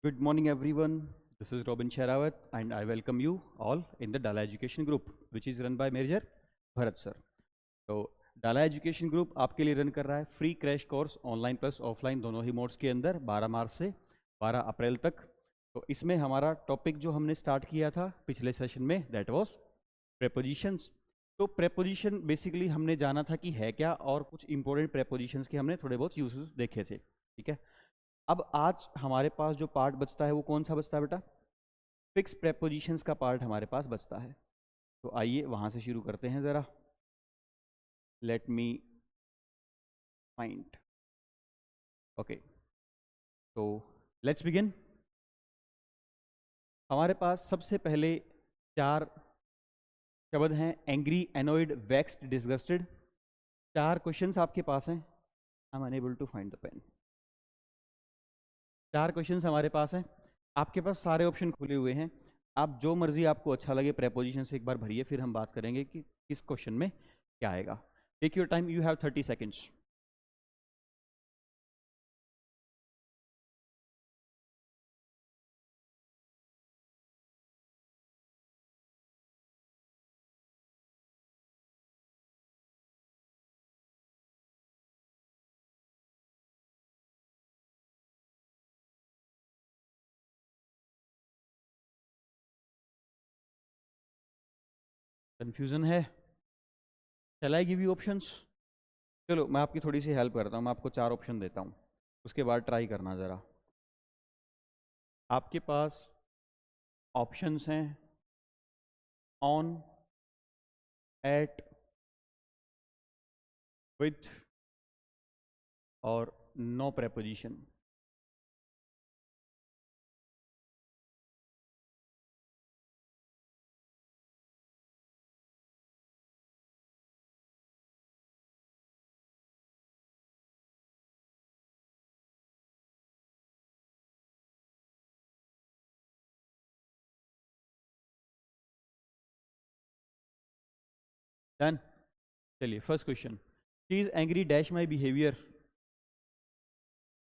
Good morning, everyone. This is Robin Sherawat, and I welcome you all in the Dala Education Group, which is run by Major Bharat sir. तो डाला education group आपके लिए run कर रहा है free crash course online plus offline दोनों ही modes के अंदर 12 मार्च से 12 अप्रैल तक। तो इसमें हमारा टॉपिक जो हमने स्टार्ट किया था पिछले सेशन में दैट वाज प्रेपोजिशंस। तो प्रेपोजिशन बेसिकली हमने जाना था कि है क्या, और कुछ इंपॉर्टेंट प्रेपोजिशंस के हमने थोड़े बहुत यूजेस देखे थे। ठीक है, अब आज हमारे पास जो पार्ट बचता है वो कौन सा बचता है बेटा? फिक्स प्रेपोजिशंस का पार्ट हमारे पास बचता है। तो आइए वहां से शुरू करते हैं ज़रा। Let me find. ओके, तो लेट्स बिगिन। हमारे पास सबसे पहले 4 शब्द हैं, angry, annoyed, vexed, disgusted. 4 questions आपके पास हैं। I am unable to find the pen. 4 questions हमारे पास हैं। आपके पास सारे ऑप्शन खुले हुए हैं, आप जो मर्जी आपको अच्छा लगे प्रेपोजिशन से एक बार भरिए, फिर हम बात करेंगे कि किस क्वेश्चन में क्या आएगा। Take your time, you have 30 seconds. Confusion है? Shall I give you options? चलो मैं आपकी थोड़ी सी हेल्प करता हूँ, मैं आपको 4 ऑप्शन देता हूँ, उसके बाद ट्राई करना ज़रा। आपके पास ऑप्शंस हैं ऑन, एट, विथ और नो प्रेपोजिशन। डन। चलिए first question, she is angry dash my behaviour.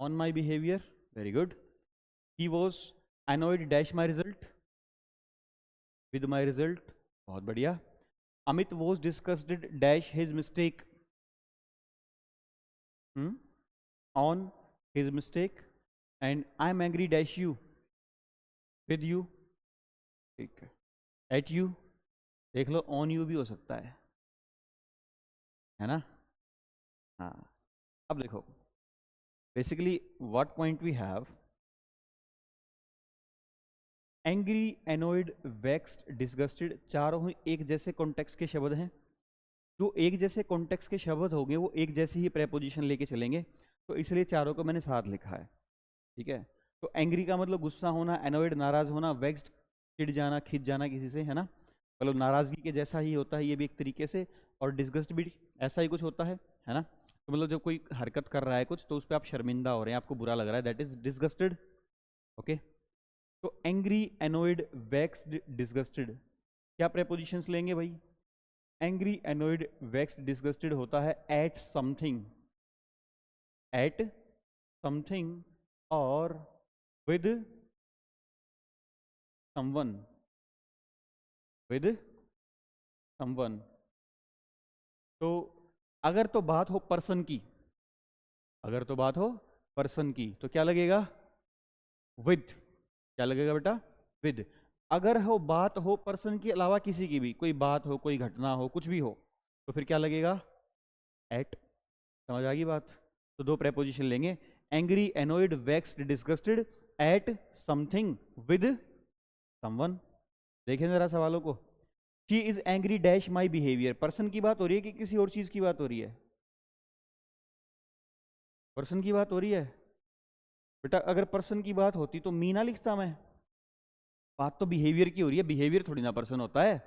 On my behaviour, very good. He was annoyed dash my result, with my result, बहुत बढ़िया। Amit was disgusted dash his mistake, on his mistake. And I am angry dash you, with you, ठीक है। Eight you, देख लो on you भी हो सकता है ना? हाँ, अब देखो basically what point we have, angry, annoyed, vexed, disgusted, चारों ही एक जैसे कॉन्टेक्स्ट के शब्द हैं। जो एक जैसे कॉन्टेक्स्ट के शब्द होंगे वो एक जैसी ही प्रेपोजिशन लेके चलेंगे, तो इसलिए चारों को मैंने साथ लिखा है। ठीक है, तो एंग्री का मतलब गुस्सा होना, एनोइड नाराज होना, वेक्स्ड चिढ़ जाना, खिंच जाना किसी से, है ना, मतलब नाराजगी के जैसा ही होता है ये भी एक तरीके से, और डिसगस्ट भी ऐसा ही कुछ होता है ना। तो मतलब जब कोई हरकत कर रहा है कुछ तो उस पर आप शर्मिंदा हो रहे हैं, आपको बुरा लग रहा है, दैट इज डिसगस्टेड। ओके, तो एंग्री, एनोइड, वेक्स्ड, डिसगस्टेड, क्या प्रेपोजिशंस लेंगे भाई? एंग्री, एनोइड, वेक्स्ड, डिसगस्टेड होता है एट समथिंग, एट समथिंग, और विद समवन, विद समवन। तो अगर तो बात हो पर्सन की, अगर तो बात हो पर्सन की तो क्या लगेगा? विद। क्या लगेगा बेटा? विद। अगर हो बात हो पर्सन के अलावा किसी की भी, कोई बात हो, कोई घटना हो, कुछ भी हो, तो फिर क्या लगेगा? एट। समझ आ गई बात? तो 2 प्रेपोजिशन लेंगे, angry, annoyed, vexed, disgusted, at something, with someone. देखें जरा सवालों को। She is angry dash my behaviour, person की बात हो रही है कि किसी और चीज की बात हो रही है? पर्सन की बात हो रही है बेटा। अगर पर्सन की बात होती तो मी ना लिखता मैं। बात तो बिहेवियर की हो रही है, बिहेवियर थोड़ी ना पर्सन होता है।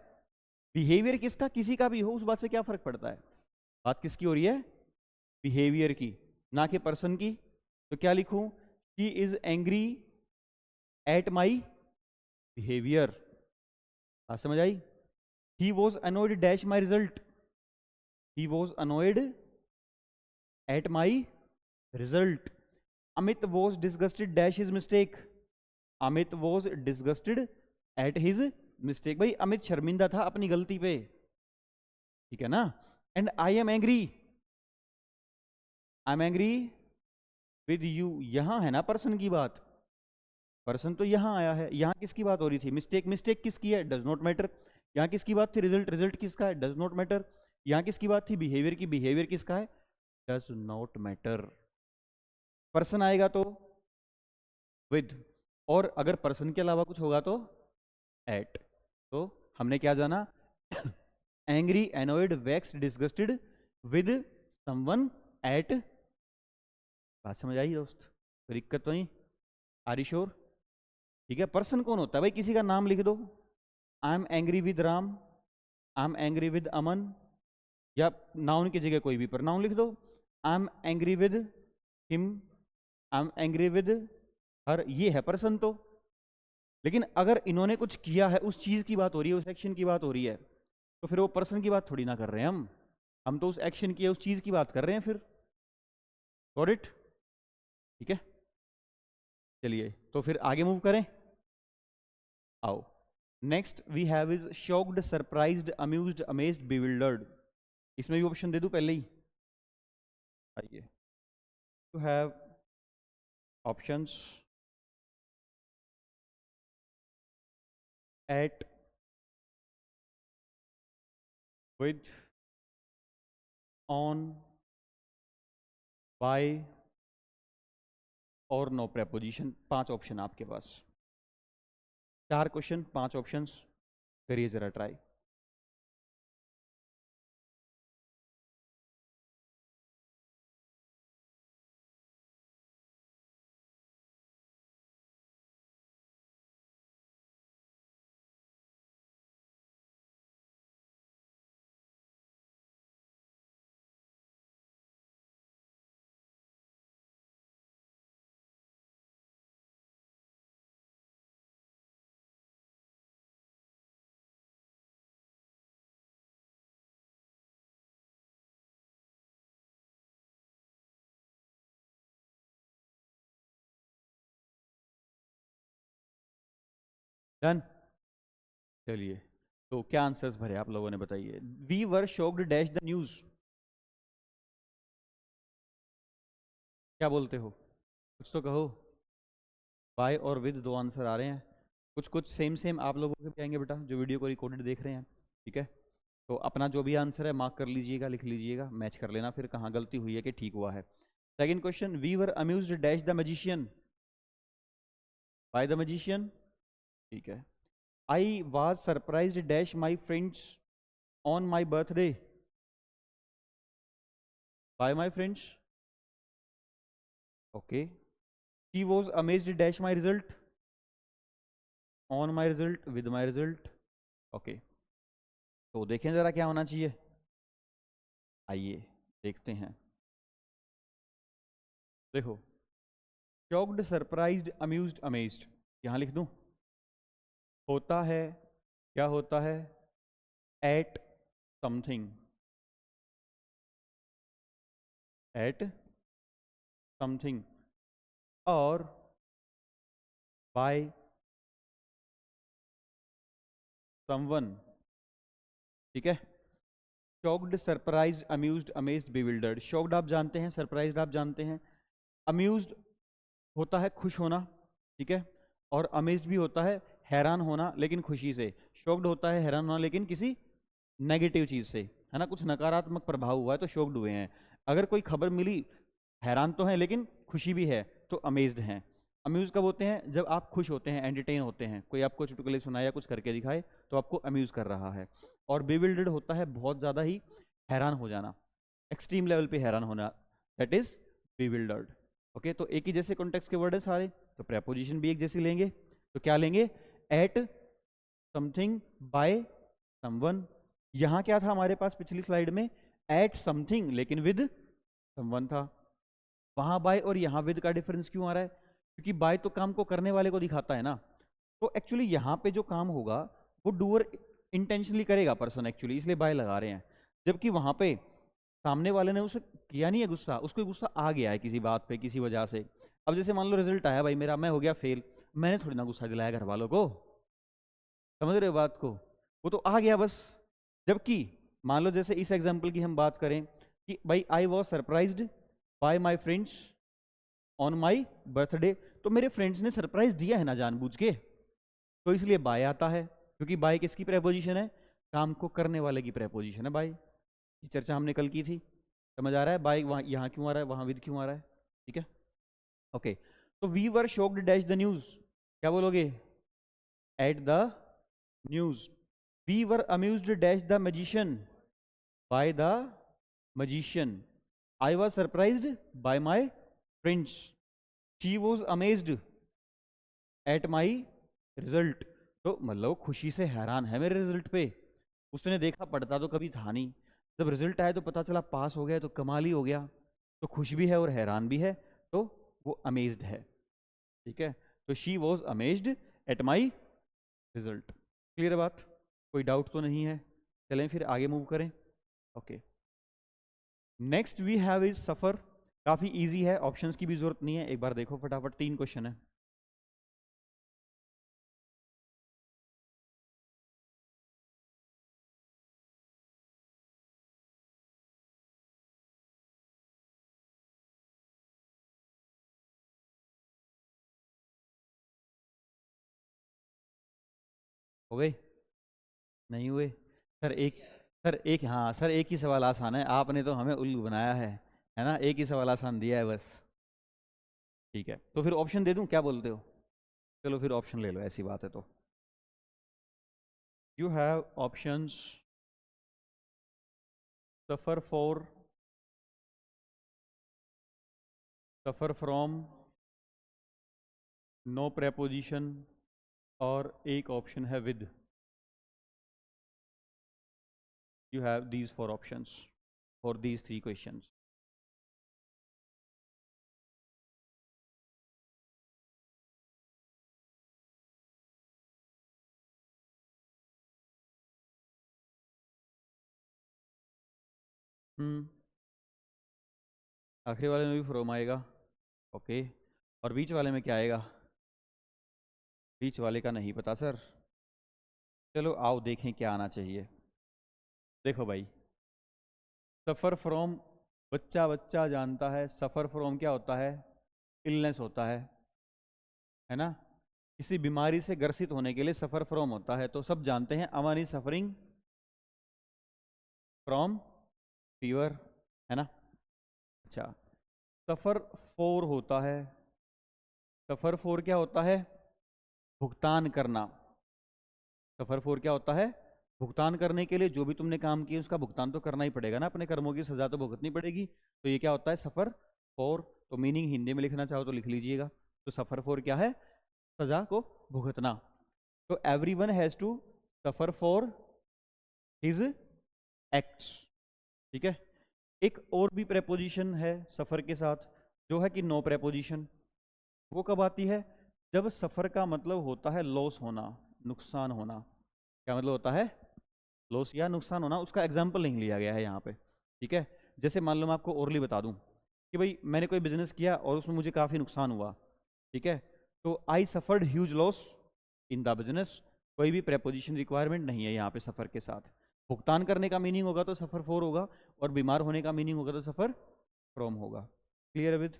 बिहेवियर किसका, किसी का भी हो, उस बात से क्या फर्क पड़ता है? बात किसकी हो रही है? बिहेवियर की, ना कि पर्सन की। तो क्या लिखूं? She is angry at my behaviour. बात समझ आई? He was annoyed dash my result, he was annoyed at my result. Amit was disgusted dash his mistake, Amit was disgusted at his mistake. भाई अमित शर्मिंदा था अपनी गलती पे, ठीक है ना। And I am angry with you, यहां है ना पर्सन की बात, पर्सन तो यहां आया है, यहां किसकी बात हो रही थी, मिस्टेक किसकी है, डज नॉट मैटर। यहां किसकी बात थी, रिजल्ट किसका है, डज नॉट मैटर। यहां किसकी बात थी, बिहेवियर किसका है, डज नॉट मैटर। पर्सन आएगा तो विद, और अगर पर्सन के अलावा कुछ होगा तो एट। तो हमने क्या जाना, angry, annoyed, vexed, disgusted with someone at. बात समझ आई दोस्त, कोई दिक्कत तो नहीं, आर यू श्योर? ठीक है, पर्सन कौन होता है भाई, किसी का नाम लिख दो, I am angry with Ram, I am angry with Aman, या नाउन की जगह कोई भी प्रोनाउन लिख दो, I am angry with him, I am angry with her, ये है पर्सन तो। लेकिन अगर इन्होंने कुछ किया है, उस चीज की बात हो रही है, उस एक्शन की बात हो रही है, तो फिर वो पर्सन की बात थोड़ी ना कर रहे हैं हम तो उस एक्शन की, उस चीज की बात कर रहे हैं फिर। Got it? ठीक है, चलिए तो फिर आगे मूव करें, आओ। Next we have is shocked, surprised, amused, amazed, bewildered. इसमें भी ऑप्शन दे दूं पहले ही, आइए, to have options at, with, on, by और नो प्रेपोजिशन। 5 ऑप्शन आपके पास, 4 क्वेश्चन 5 ऑप्शंस, करिए जरा ट्राई। डन, चलिए तो क्या आंसर्स भरे आप लोगों ने बताइए। We were shocked dash the news, क्या बोलते हो, कुछ तो कहो। बाय और विद 2 आंसर आ रहे हैं, कुछ कुछ सेम आप लोगों के भी आएंगे बेटा, जो वीडियो को रिकॉर्डेड देख रहे हैं, ठीक है। तो अपना जो भी आंसर है मार्क कर लीजिएगा, लिख लीजिएगा, मैच कर लेना फिर कहाँ गलती हुई है कि ठीक हुआ है। Second question, we were amused dash the magician, by the magician, ठीक है। I was surprised dash my friends on my birthday, by my friends, okay. She was amazed dash my result, on my result, with my result, okay. तो देखें जरा क्या होना चाहिए, आइए देखते हैं। देखो, शॉक्ड, सरप्राइज्ड, अम्यूज्ड, अमेज्ड, यहां लिख दूं, होता है, क्या होता है, एट समथिंग, एट समथिंग, और बाय समवन, ठीक है। Shocked, surprised, amused, amazed, bewildered. Shocked आप जानते हैं, सरप्राइज्ड आप जानते हैं, अम्यूज्ड होता है खुश होना, ठीक है, और अमेज्ड भी होता है हैरान होना लेकिन खुशी से। शॉक्ड होता है हैरान होना लेकिन किसी नेगेटिव चीज से, है ना, कुछ नकारात्मक प्रभाव हुआ है तो शॉक्ड हुए हैं। अगर कोई खबर मिली, हैरान तो है लेकिन खुशी भी है, तो अमेज्ड हैं। अम्यूज कब होते हैं, जब आप खुश होते हैं, एंटरटेन होते हैं, कोई आपको चुटकुले सुनाए या कुछ करके दिखाए तो आपको अम्यूज कर रहा है। और बिविल्डर्ड होता है बहुत ज्यादा ही हैरान हो जाना, एक्सट्रीम लेवल पे हैरान होना, दैट इज बिविल्डर्ड। ओके, तो एक ही जैसे कॉन्टेक्स्ट के वर्ड है सारे, तो प्रेपोजिशन भी एक जैसी लेंगे, तो क्या लेंगे, एट समथिंग, बाय समवन। यहां क्या था हमारे पास पिछली स्लाइड में, एट समथिंग लेकिन विद समवन था, वहां बाय और यहां विद का डिफरेंस क्यों आ रहा है, क्योंकि बाय तो काम को करने वाले को दिखाता है ना, तो एक्चुअली यहां पे जो काम होगा वो डूअर इंटेंशनली करेगा पर्सन एक्चुअली, इसलिए बाय लगा रहे हैं। जबकि वहां पे सामने वाले ने उसे किया नहीं है गुस्सा, उसको गुस्सा आ गया है किसी बात पे, किसी वजह से। अब जैसे मान लो रिजल्ट आया भाई मेरा, मैं हो गया फेल, मैंने थोड़ी ना गुस्सा दिलाया घर वालों को, समझ रहे हो बात को, वो तो आ गया बस। जबकि मान लो जैसे इस एग्जाम्पल की हम बात करें कि भाई आई was surprised by my friends on my birthday, तो मेरे फ्रेंड्स ने सरप्राइज दिया है ना जानबूझ के, तो इसलिए बाय आता है, क्योंकि बाय किसकी प्रेपोजिशन है, काम को करने वाले की प्रेपोजिशन है बाय। ये चर्चा हमने कल की थी, समझ आ रहा है बाय वहां यहाँ क्यों आ रहा है, वहां विद क्यों आ रहा है, ठीक है। ओके, तो we were shocked dash the news, क्या बोलोगे, at the news. We were amused dash the magician, by the magician. I was surprised by my friends, she was amazed at my result. तो मतलब खुशी से हैरान है मेरे रिजल्ट पे, उसने देखा पढ़ता तो कभी था नहीं, जब रिजल्ट आया तो पता चला पास हो गया, तो कमाल ही हो गया, तो खुश भी है और हैरान भी है, तो वो अमेज्ड है, ठीक है। तो she was amazed at my result. Clear है बात, कोई डाउट तो नहीं है, चलें फिर आगे मूव करें। Okay, next we have is suffer, काफी इजी है, ऑप्शंस की भी जरूरत नहीं है, एक बार देखो फटाफट, 3 क्वेश्चन है। हो गए, नहीं हुए, सर एक, सर एक ही सवाल आसान है, आपने तो हमें उल्लू बनाया है ना, एक ही सवाल आसान दिया है बस, ठीक है। तो फिर ऑप्शन दे दूं, क्या बोलते हो, चलो फिर ऑप्शन ले लो, ऐसी बात है तो। You have options, suffer for, suffer from, no preposition, और एक ऑप्शन है with. You have these 4 options for these 3 questions. आखिरी वाले में भी फ्रॉम आएगा, ओके, और बीच वाले में क्या आएगा, बीच वाले का नहीं पता सर, चलो आओ देखें क्या आना चाहिए। देखो भाई, सफ़र फ्रॉम, बच्चा बच्चा जानता है सफ़र फ्रॉम क्या होता है, इलनेस होता है ना, किसी बीमारी से ग्रसित होने के लिए सफ़र फ्रॉम होता है, तो सब जानते हैं अमन इज सफरिंग फ्रॉम फीवर, है ना। अच्छा, सफ़र फोर होता है, सफ़र फोर क्या होता है, भुगतान करना। सफ़र फोर क्या होता है, भुगतान करने के लिए जो भी तुमने काम किया उसका भुगतान तो करना ही पड़ेगा ना, अपने कर्मों की सजा तो भुगतनी पड़ेगी, तो ये क्या होता है सफ़र फोर। तो मीनिंग हिंदी में लिखना चाहो तो लिख लीजिएगा, तो सफ़र फोर क्या है, सजा को भुगतना। तो everyone has to suffer for his acts, ठीक है। एक और भी प्रेपोजिशन है सफ़र के साथ, जो है कि नो प्रेपोजिशन। वो कब आती है, जब सफ़र का मतलब होता है लॉस होना, नुकसान होना। क्या मतलब होता है, लॉस या नुकसान होना, उसका एग्जाम्पल नहीं लिया गया है यहाँ पे, ठीक है। जैसे मान लो मैं आपको ओरली बता दूं कि भाई मैंने कोई बिजनेस किया और उसमें मुझे काफ़ी नुकसान हुआ, ठीक है, तो I suffered huge loss in the business, कोई भी प्रेपोजिशन रिक्वायरमेंट नहीं है यहाँ पे सफ़र के साथ। भुगतान करने का मीनिंग होगा तो सफ़र फॉर होगा, और बीमार होने का मीनिंग होगा तो सफ़र फ्रॉम होगा। क्लियर है विद,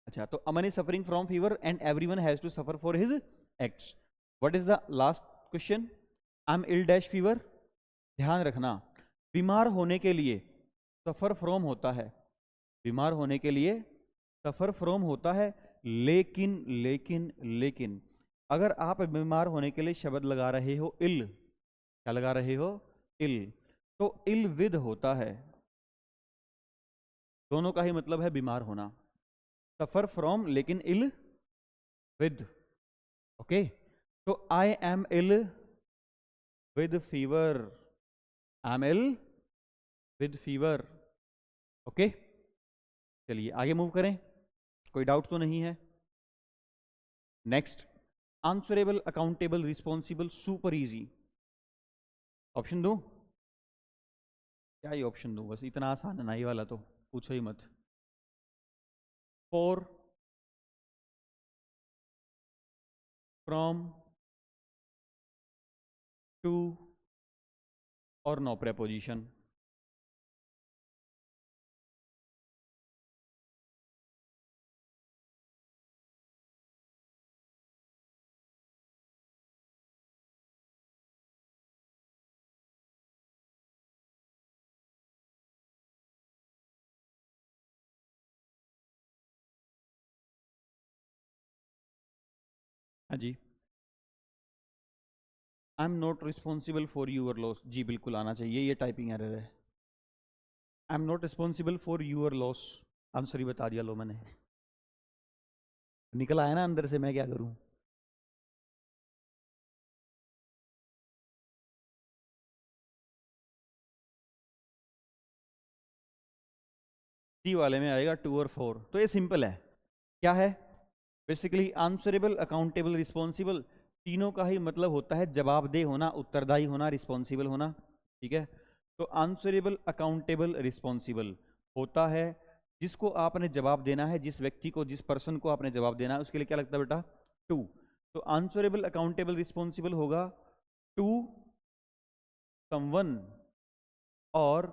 अच्छा, तो Aman is suffering from fever and everyone has to suffer for his acts. What is the last question, I am ill dash fever, ध्यान रखना, बीमार होने के लिए सफर फ्रॉम होता है, बीमार होने के लिए सफर फ्रॉम होता है, लेकिन लेकिन लेकिन अगर आप बीमार होने के लिए शब्द लगा रहे हो इल, क्या लगा रहे हो, इल, तो इल विद होता है, दोनों का ही मतलब है बीमार होना, सफर फ्रॉम लेकिन इल विद, ओके। तो I am ill with fever, I am ill with fever, okay. चलिए आगे मूव करें, कोई डाउट तो नहीं है। Next, answerable, accountable, responsible, super easy. Option दो, क्या ये ऑप्शन दो, बस इतना आसान है ना ये वाला, तो पूछो ही मत। फॉर, फ्रॉम, टू और नो प्रेपोजिशन। हाँ जी। I am not responsible for your loss, जी बिल्कुल आना चाहिए, ये टाइपिंग एरर है। I am not responsible for your loss, answer ही बता दिया लो मैंने, निकल आया ना अंदर से, मैं क्या करूं। सी वाले में आएगा 2 और 4, तो ये सिंपल है। क्या है? बेसिकली आंसरेबल, अकाउंटेबल, रिस्पॉन्सिबल, तीनों का ही मतलब होता है जवाबदेह होना, उत्तरदायी होना, रिस्पॉन्सिबल होना। ठीक है, तो आंसरेबल, अकाउंटेबल, रिस्पॉन्सिबल होता है जिसको आपने जवाब देना है, जिस व्यक्ति को, जिस पर्सन को आपने जवाब देना है, उसके लिए क्या लगता है बेटा? टू। तो आंसरेबल, अकाउंटेबल, रिस्पॉन्सिबल होगा टू समवन और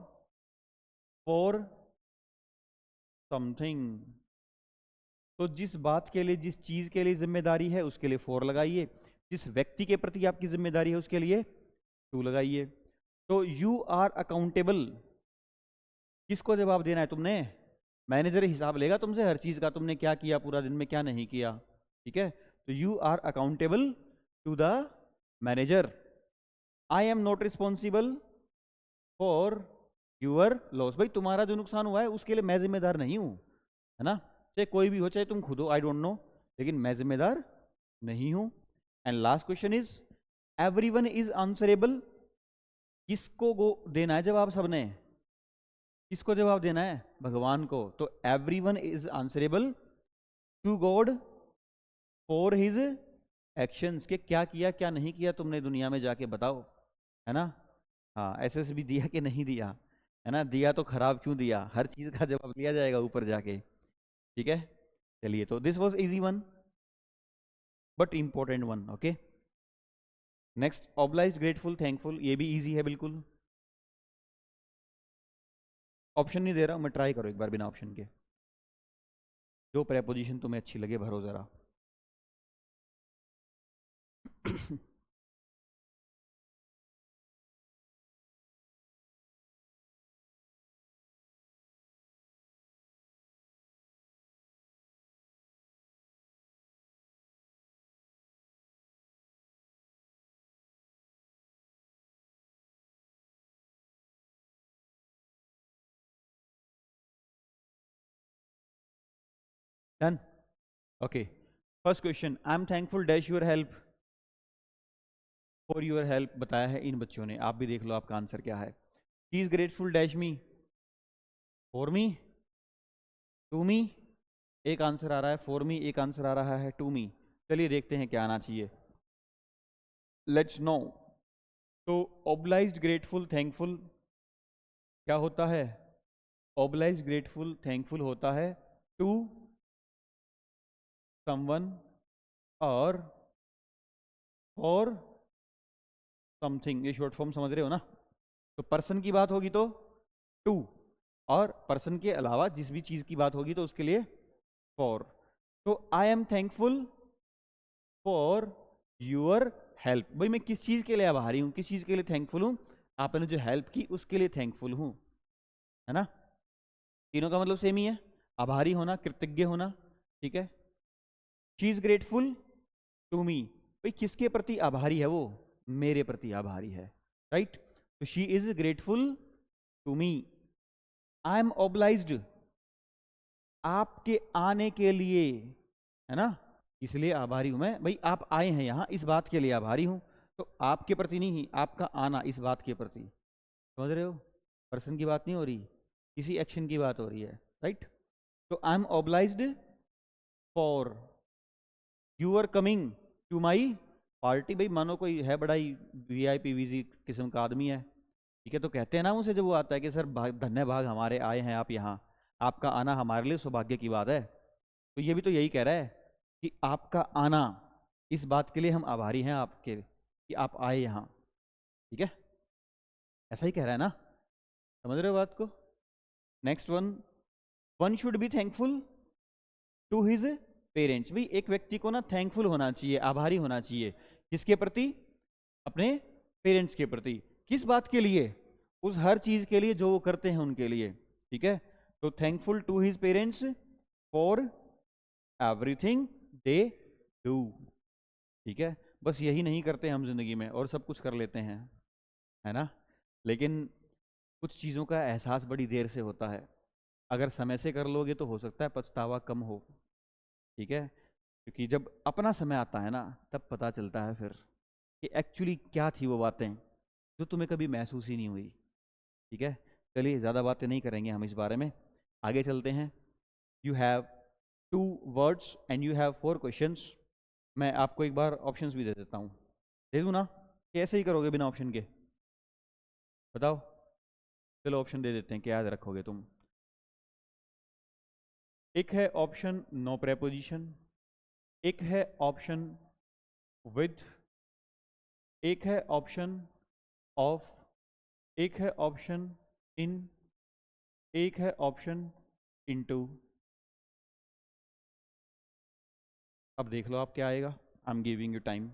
फॉर समथिंग। तो जिस बात के लिए, जिस चीज के लिए जिम्मेदारी है उसके लिए 4 लगाइए, जिस व्यक्ति के प्रति आपकी जिम्मेदारी है उसके लिए 2 लगाइए। तो यू आर अकाउंटेबल, किसको जवाब देना है तुमने? मैनेजर हिसाब लेगा तुमसे हर चीज का, तुमने क्या किया पूरा दिन में, क्या नहीं किया। ठीक है, तो you are accountable to the manager. I am not responsible for your loss, भाई तुम्हारा जो नुकसान हुआ है उसके लिए मैं जिम्मेदार नहीं हूं, है ना, चाहे कोई भी हो, चाहे तुम खुद हो, आई डोंट नो, लेकिन मैं जिम्मेदार नहीं हूं। And last question is everyone is answerable, किसको गो देना है जवाब? सबने किसको जवाब देना है? भगवान को। तो everyone is answerable to God for his actions, के क्या किया क्या नहीं किया तुमने दुनिया में जाके बताओ, है ना। हाँ, एसएस भी दिया कि नहीं दिया, है ना, दिया तो खराब क्यों दिया, हर चीज का जवाब दिया जाएगा ऊपर जाके। ठीक है, चलिए, तो this was easy one but important one. Okay, next obliged, grateful, thankful, ये भी इजी है बिल्कुल। ऑप्शन नहीं दे रहा हूं मैं, ट्राई करो एक बार बिना ऑप्शन के, जो प्रेपोजिशन तुम्हें अच्छी लगे भरो जरा। Done. Okay, first question, I am thankful dash your help, for your help बताया है इन बच्चों ने, आप भी देख लो आपका आंसर क्या है। She is grateful dash me, for me, to me, एक आंसर आ रहा है फॉर मी, एक आंसर आ रहा है टू मी। चलिए देखते हैं क्या आना चाहिए, लेट्स नो। तो ऑब्लाइज्ड, ग्रेटफुल, थैंकफुल क्या होता है? ऑब्लाइज्ड, ग्रेटफुल, थैंकफुल होता है टू समवन और फॉर समथिंग, ये शॉर्ट फॉर्म समझ रहे हो ना। तो पर्सन की बात होगी तो टू, और पर्सन के अलावा जिस भी चीज की बात होगी तो उसके लिए फॉर। तो I am thankful for your help, भाई मैं किस चीज के लिए आभारी हूं, किस चीज के लिए थैंकफुल हूं? आपने जो हेल्प की उसके लिए थैंकफुल हूं, है ना। तीनों का मतलब सेम ही है, आभारी होना, कृतज्ञ होना। ठीक है, she is grateful to me, भाई किसके प्रति आभारी है वो? मेरे प्रति आभारी है, राइट। तो she is grateful to me. I am obliged, आपके आने के लिए, है ना, इसलिए आभारी हूं मैं, भाई आप आए हैं यहां इस बात के लिए आभारी हूं। तो आपके प्रति नहीं, आपका आना इस बात के प्रति, समझ रहे हो, पर्सन की बात नहीं हो रही, किसी एक्शन की बात हो रही है, राइट। तो I am obliged for your coming to my party, भाई मानो कोई है बड़ा ही वीआईपी वीजी किस्म का आदमी है, ठीक है, तो कहते हैं ना उसे जब वो आता है कि सर धन्य भाग हमारे आए हैं आप यहाँ, आपका आना हमारे लिए सौभाग्य की बात है। तो ये भी तो यही कह रहा है कि आपका आना इस बात के लिए हम आभारी हैं आपके कि आप आए यहाँ, ठीक है, ऐसा ही कह रहा है ना, समझ रहे हो बात को। Next one should be thankful to his parents. भाई एक व्यक्ति को ना थैंकफुल होना चाहिए, आभारी होना चाहिए, किसके प्रति? अपने पेरेंट्स के प्रति। किस बात के लिए? उस हर चीज के लिए जो वो करते हैं उनके लिए, ठीक है। तो thankful to his parents for everything they do, ठीक है। बस यही नहीं करते हम जिंदगी में, और सब कुछ कर लेते हैं, है ना। लेकिन कुछ चीज़ों का एहसास बड़ी देर से होता है। अगर समय से कर लोगे तो हो सकता है पछतावा कम हो, ठीक है, क्योंकि जब अपना समय आता है ना तब पता चलता है फिर कि एक्चुअली क्या थी वो बातें जो तुम्हें कभी महसूस ही नहीं हुई, ठीक है। चलिए ज़्यादा बातें नहीं करेंगे हम इस बारे में, आगे चलते हैं। You have 2 words and you have 4 questions. मैं आपको एक बार ऑप्शंस भी दे देता हूँ, दे दूँ ना? कैसे ही करोगे बिना ऑप्शन के, बताओ? चलो ऑप्शन दे देते हैं, क्या याद रखोगे तुम? एक है ऑप्शन नो प्रेपोजिशन, एक है ऑप्शन विद, एक है ऑप्शन ऑफ, एक है ऑप्शन इन, एक है ऑप्शन इनटू। अब देख लो आप क्या आएगा। आई am giving you time.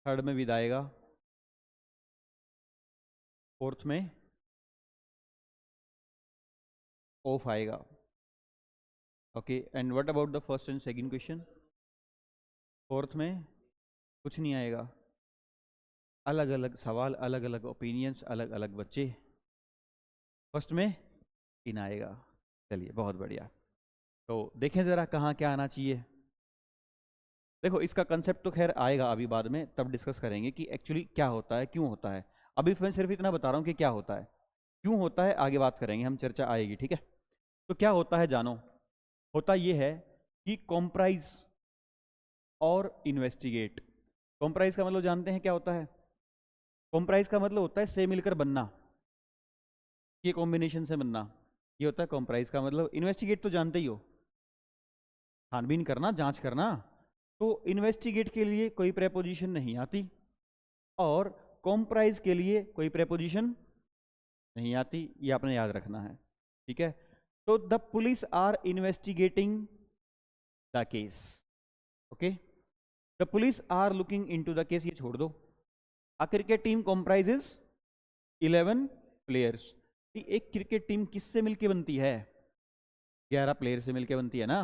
Third में विद आएगा, फोर्थ में ऑफ आएगा। Okay, and what about the first and second question? Fourth में कुछ नहीं आएगा, अलग अलग सवाल, अलग अलग ओपिनियंस, अलग अलग बच्चे। फर्स्ट में इन आएगा। चलिए बहुत बढ़िया। तो देखें जरा कहाँ क्या आना चाहिए। देखो इसका कंसेप्ट तो खैर आएगा अभी बाद में, तब डिस्कस करेंगे कि एक्चुअली क्या होता है, क्यों होता है। अभी मैं सिर्फ इतना बता रहा हूँ कि क्या होता है, क्यों होता है आगे बात करेंगे हम, चर्चा आएगी, ठीक है। तो क्या होता है जानो। होता ये है कि कॉम्प्राइज और इन्वेस्टिगेट। कॉम्प्राइज का मतलब जानते हैं क्या होता है? कॉम्प्राइज का मतलब होता है से मिलकर बनना, ये कॉम्बिनेशन से बनना, ये होता है कॉम्प्राइज का मतलब। इन्वेस्टिगेट तो जानते ही हो, छानबीन करना, जांच करना। तो इन्वेस्टिगेट के लिए कोई प्रेपोजिशन नहीं आती, और कॉम्प्राइज के लिए कोई प्रेपोजिशन नहीं आती, ये आपने याद रखना है, ठीक है। तो the police are investigating the case, okay. The police are looking into the case, ये छोड़ दो। A cricket team comprises 11 players. एक क्रिकेट टीम किससे मिलके बनती है? 11 प्लेयर से मिलके बनती है ना,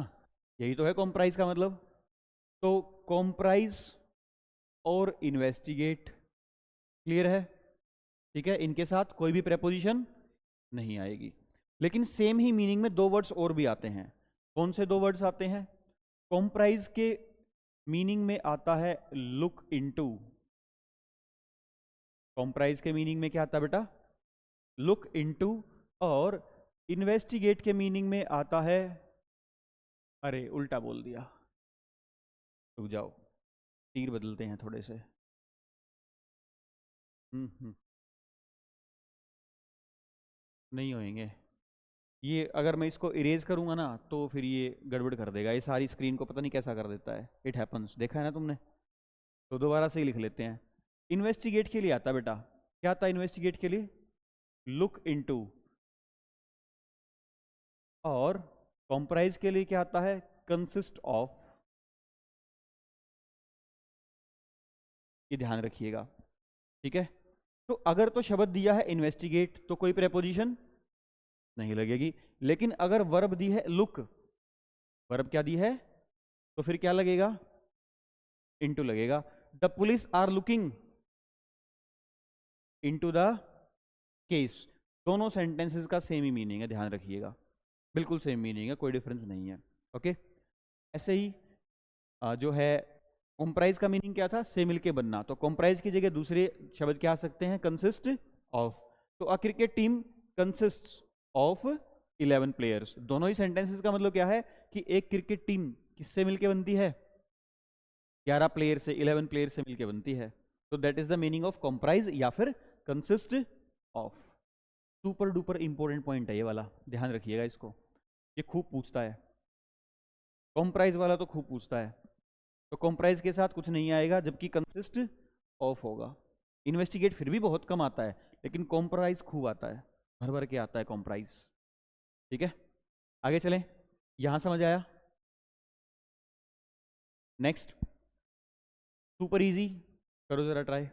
यही तो है कॉम्प्राइज का मतलब। तो कॉम्प्राइज और इन्वेस्टिगेट क्लियर है, ठीक है। इनके साथ कोई भी प्रेपोजिशन नहीं आएगी। लेकिन सेम ही मीनिंग में 2 वर्ड्स और भी आते हैं। कौन से 2 वर्ड्स आते हैं? कॉम्प्राइज के मीनिंग में आता है लुक इनटू। कॉम्प्राइज के मीनिंग में क्या आता है बेटा? Look into. और इन्वेस्टिगेट के मीनिंग में आता है, अरे उल्टा बोल दिया, रुक जाओ, तीर बदलते हैं थोड़े से। नहीं होएंगे ये, अगर मैं इसको इरेज करूंगा ना तो फिर ये गड़बड़ कर देगा, ये सारी स्क्रीन को पता नहीं कैसा कर देता है। इट हैपन्स, देखा है ना तुमने। तो दोबारा से ही लिख लेते हैं। इन्वेस्टिगेट के लिए आता बेटा, क्या आता है इन्वेस्टिगेट के लिए? Look into. और कॉम्प्राइज के लिए क्या आता है? Consist of. ये ध्यान रखिएगा, ठीक है। तो अगर तो शब्द दिया है इन्वेस्टिगेट तो कोई प्रेपोजिशन नहीं लगेगी, लेकिन अगर वर्ब दी है लुक, वर्ब क्या दी है, तो फिर क्या लगेगा? इनटू लगेगा। The police are looking into the case. दोनों सेंटेंसेस का सेम ही मीनिंग है, ध्यान रखिएगा, बिल्कुल सेम मीनिंग है, कोई डिफरेंस नहीं है, ओके। ऐसे ही जो है कॉम्प्राइज का मीनिंग क्या था? से मिलके बनना। तो कॉम्प्राइज की जगह दूसरे शब्द क्या आ सकते हैं? Consist of. तो a cricket team consist of 11 players. दोनों ही सेंटेंसेस का मतलब क्या है कि एक क्रिकेट टीम किससे मिलके बनती है? 11 प्लेयर से, 11 प्लेयर से मिलके बनती है। तो that is the meaning of comprise या फिर consist of. Super duper important point है ये वाला, ध्यान रखिएगा इसको, ये खूब पूछता है। कॉम्प्राइज वाला तो खूब पूछता है। तो कॉम्प्राइज के साथ कुछ नहीं आएगा, जबकि कंसिस्ट ऑफ होगा। इन्वेस्टिगेट फिर भी बहुत कम आता है, लेकिन कॉम्प्राइज खूब आता है, भर भर के आता है कॉम्प्राइज। ठीक है, आगे चलें। यहां समझ आया? नेक्स्ट, सुपर इजी, करो जरा ट्राई।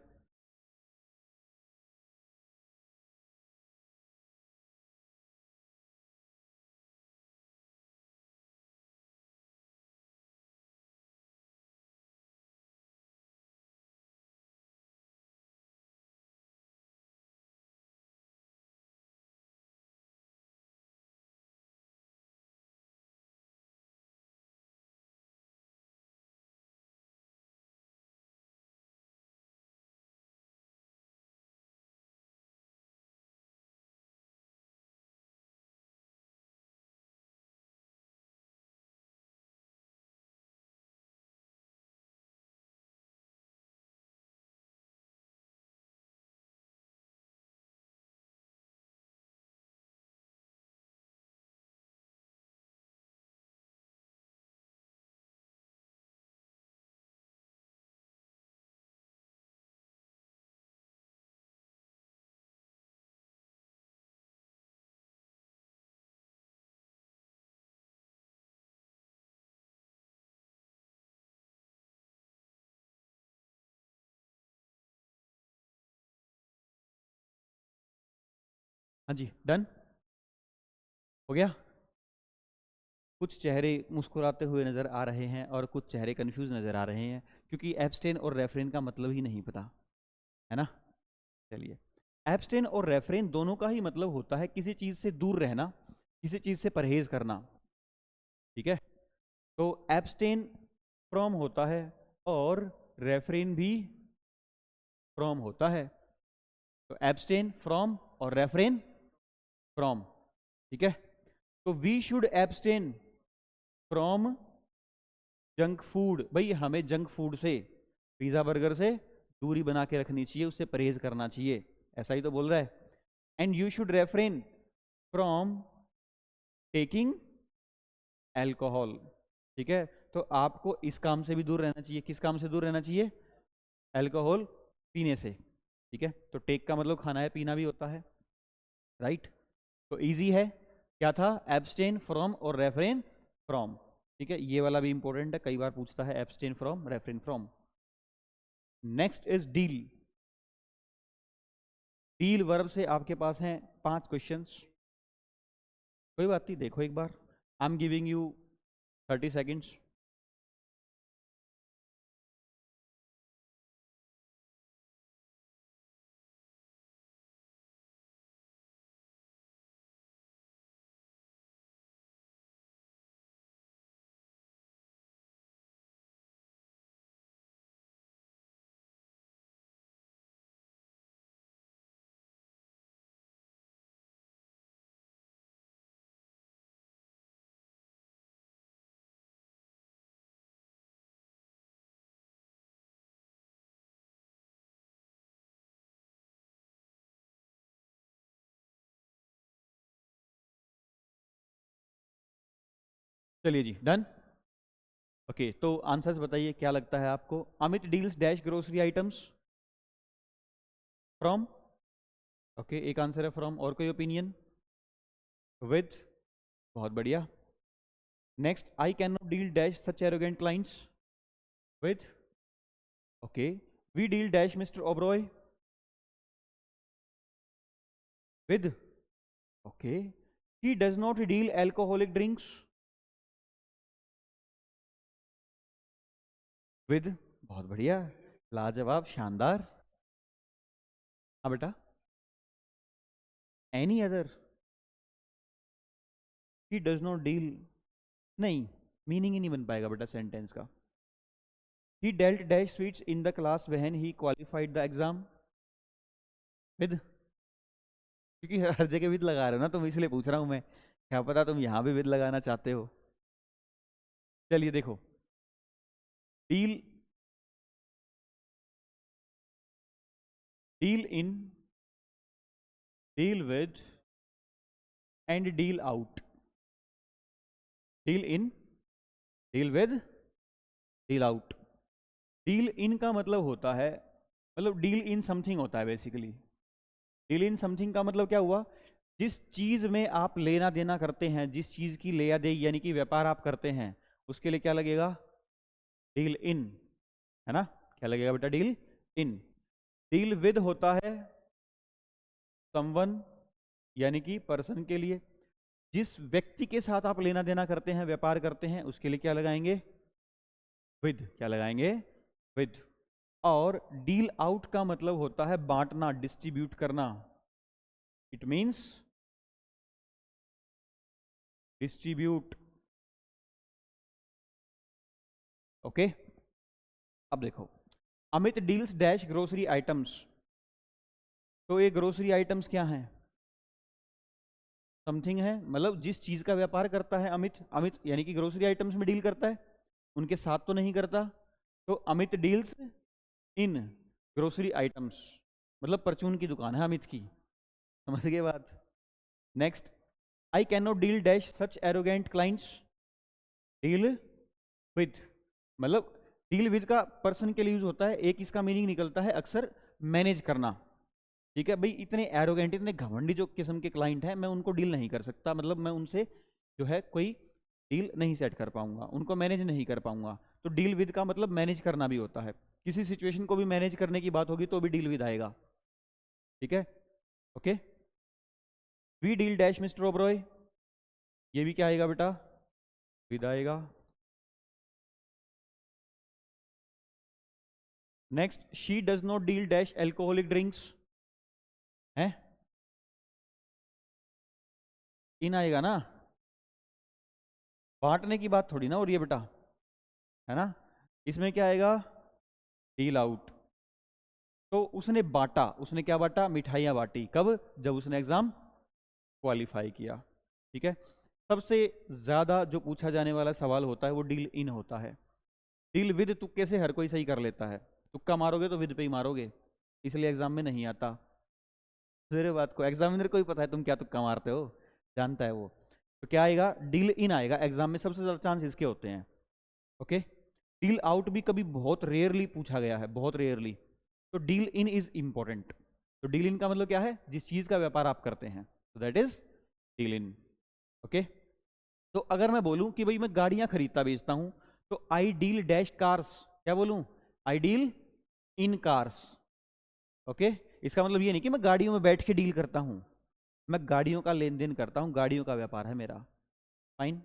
हाँ जी, डन हो गया। कुछ चेहरे मुस्कुराते हुए नजर आ रहे हैं और कुछ चेहरे कंफ्यूज नजर आ रहे हैं, क्योंकि एब्सटेन और रेफरेन का मतलब ही नहीं पता, है ना। चलिए, एब्सटेन और रेफरेन दोनों का ही मतलब होता है किसी चीज से दूर रहना, किसी चीज से परहेज करना। ठीक है, तो एब्सटेन फ्रॉम होता है और रेफरेन भी फ्रॉम होता है। तो एब्सटेन फ्रॉम और रेफरेन फ्रॉम। ठीक है, तो we should abstain from junk food. भाई हमें जंक फूड से, पिज्जा बर्गर से दूरी बना के रखनी चाहिए, उससे परहेज करना चाहिए, ऐसा ही तो बोल रहा है। And you should refrain from taking alcohol. ठीक है, तो आपको इस काम से भी दूर रहना चाहिए। किस काम से दूर रहना चाहिए? अल्कोहल पीने से। ठीक है, तो टेक का मतलब खाना है, पीना भी होता है, राइट। तो इजी है, क्या था? एब्सटेन फ्रॉम और रेफरेन फ्रॉम। ठीक है, ये वाला भी इंपॉर्टेंट है, कई बार पूछता है abstain from, refrain from. Next is deal. Deal verb से आपके पास हैं 5 क्वेश्चंस। कोई बात नहीं, देखो एक बार, I am giving you 30 seconds. चलिए जी, डन। ओके, तो आंसर्स बताइए, क्या लगता है आपको? Amit deals dash grocery items from. Okay, एक आंसर है फ्रॉम, और कोई ओपिनियन? विद, बहुत बढ़िया। Next, I can not deal dash such arrogant clients with. Okay, we deal dash mister Oberoi with. Okay, he does not deal alcoholic drinks with. बहुत बढ़िया, लाजवाब, शानदार। हाँ बेटा, any other, he does not deal, नहीं, meaning ही नहीं बन पाएगा बेटा सेंटेंस का। He dealt dash sweets in the class when he qualified the exam with. क्योंकि हर जगह विद लगा रहे हो ना, तो इसलिए पूछ रहा हूं मैं। क्या पता तुम यहां भी विद लगाना चाहते हो। चलिए देखो, deal, deal in, deal with and deal out. Deal in, deal with, deal out. Deal in का मतलब होता है, मतलब डील इन समथिंग होता है बेसिकली। डील इन समथिंग का मतलब क्या हुआ, जिस चीज में आप लेना देना करते हैं, जिस चीज की ले या दे यानी कि व्यापार आप करते हैं, उसके लिए क्या लगेगा, डील इन, है ना। क्या लगेगा बेटा, डील इन। डील विद होता है समवन, यानी कि पर्सन के लिए, जिस व्यक्ति के साथ आप लेना देना करते हैं, व्यापार करते हैं, उसके लिए क्या लगाएंगे, विद। क्या लगाएंगे, विद। और डील आउट का मतलब होता है बांटना, डिस्ट्रीब्यूट करना। It means distribute. ओके। अब देखो, Amit deals dash grocery items. तो ये ग्रोसरी आइटम्स क्या हैं, समथिंग है, मतलब जिस चीज का व्यापार करता है अमित, अमित यानी कि ग्रोसरी आइटम्स में डील करता है, उनके साथ तो नहीं करता। तो Amit deals in grocery items, मतलब परचून की दुकान है अमित की। समझ गए बात। Next, I can not deal dash such arrogant clients. Deal with, मतलब डील विद का पर्सन के लिए यूज होता है, एक इसका मीनिंग निकलता है अक्सर मैनेज करना। ठीक है भाई, इतने एरोगेंट, इतने घमंडी जो किस्म के क्लाइंट हैं, मैं उनको डील नहीं कर सकता, मतलब मैं उनसे जो है कोई डील नहीं सेट कर पाऊंगा, उनको मैनेज नहीं कर पाऊंगा। तो डील विद का मतलब मैनेज करना भी होता है, किसी सिचुएशन को भी मैनेज करने की बात होगी तो भी डील विद आएगा। ठीक है, okay. We deal dash mister Oberoi, ये भी क्या आएगा बेटा, विद आएगा। Next, she does not deal dash alcoholic drinks, है, इन आएगा ना, बांटने की बात थोड़ी ना हो रही है बेटा, है ना। इसमें क्या आएगा, डील आउट। तो उसने बांटा, उसने क्या बांटा, मिठाइयां बांटी, कब, जब उसने एग्जाम क्वालिफाई किया। ठीक है। सबसे ज्यादा जो पूछा जाने वाला सवाल होता है वो डील इन होता है। डील विद तुक्के से हर कोई सही कर लेता है, तुक्का मारोगे तो विद पे ही मारोगे, इसलिए एग्जाम में नहीं आता। मेरे बात को एग्जामिनर को ही पता है तुम क्या तुक्का मारते हो, जानता है वो। तो क्या आएगा, डील इन आएगा, एग्जाम में सबसे ज्यादा चांस इसके होते हैं। ओके। डील आउट भी कभी बहुत रेयरली पूछा गया है, बहुत रेयरली। तो डील इन इज इंपॉर्टेंट। तो डील इन का मतलब क्या है, जिस चीज का व्यापार आप करते हैं, तो that is deal in. Okay. तो अगर मैं बोलूं कि भाई मैं गाड़ियां खरीदता बेचता हूं, तो आई डील डैश कार्स, क्या बोलूं, I deal in cars. Okay. इसका मतलब ये नहीं कि मैं गाड़ियों में बैठ के डील करता हूं, मैं गाड़ियों का लेन देन करता हूं, गाड़ियों का व्यापार है मेरा। फाइन।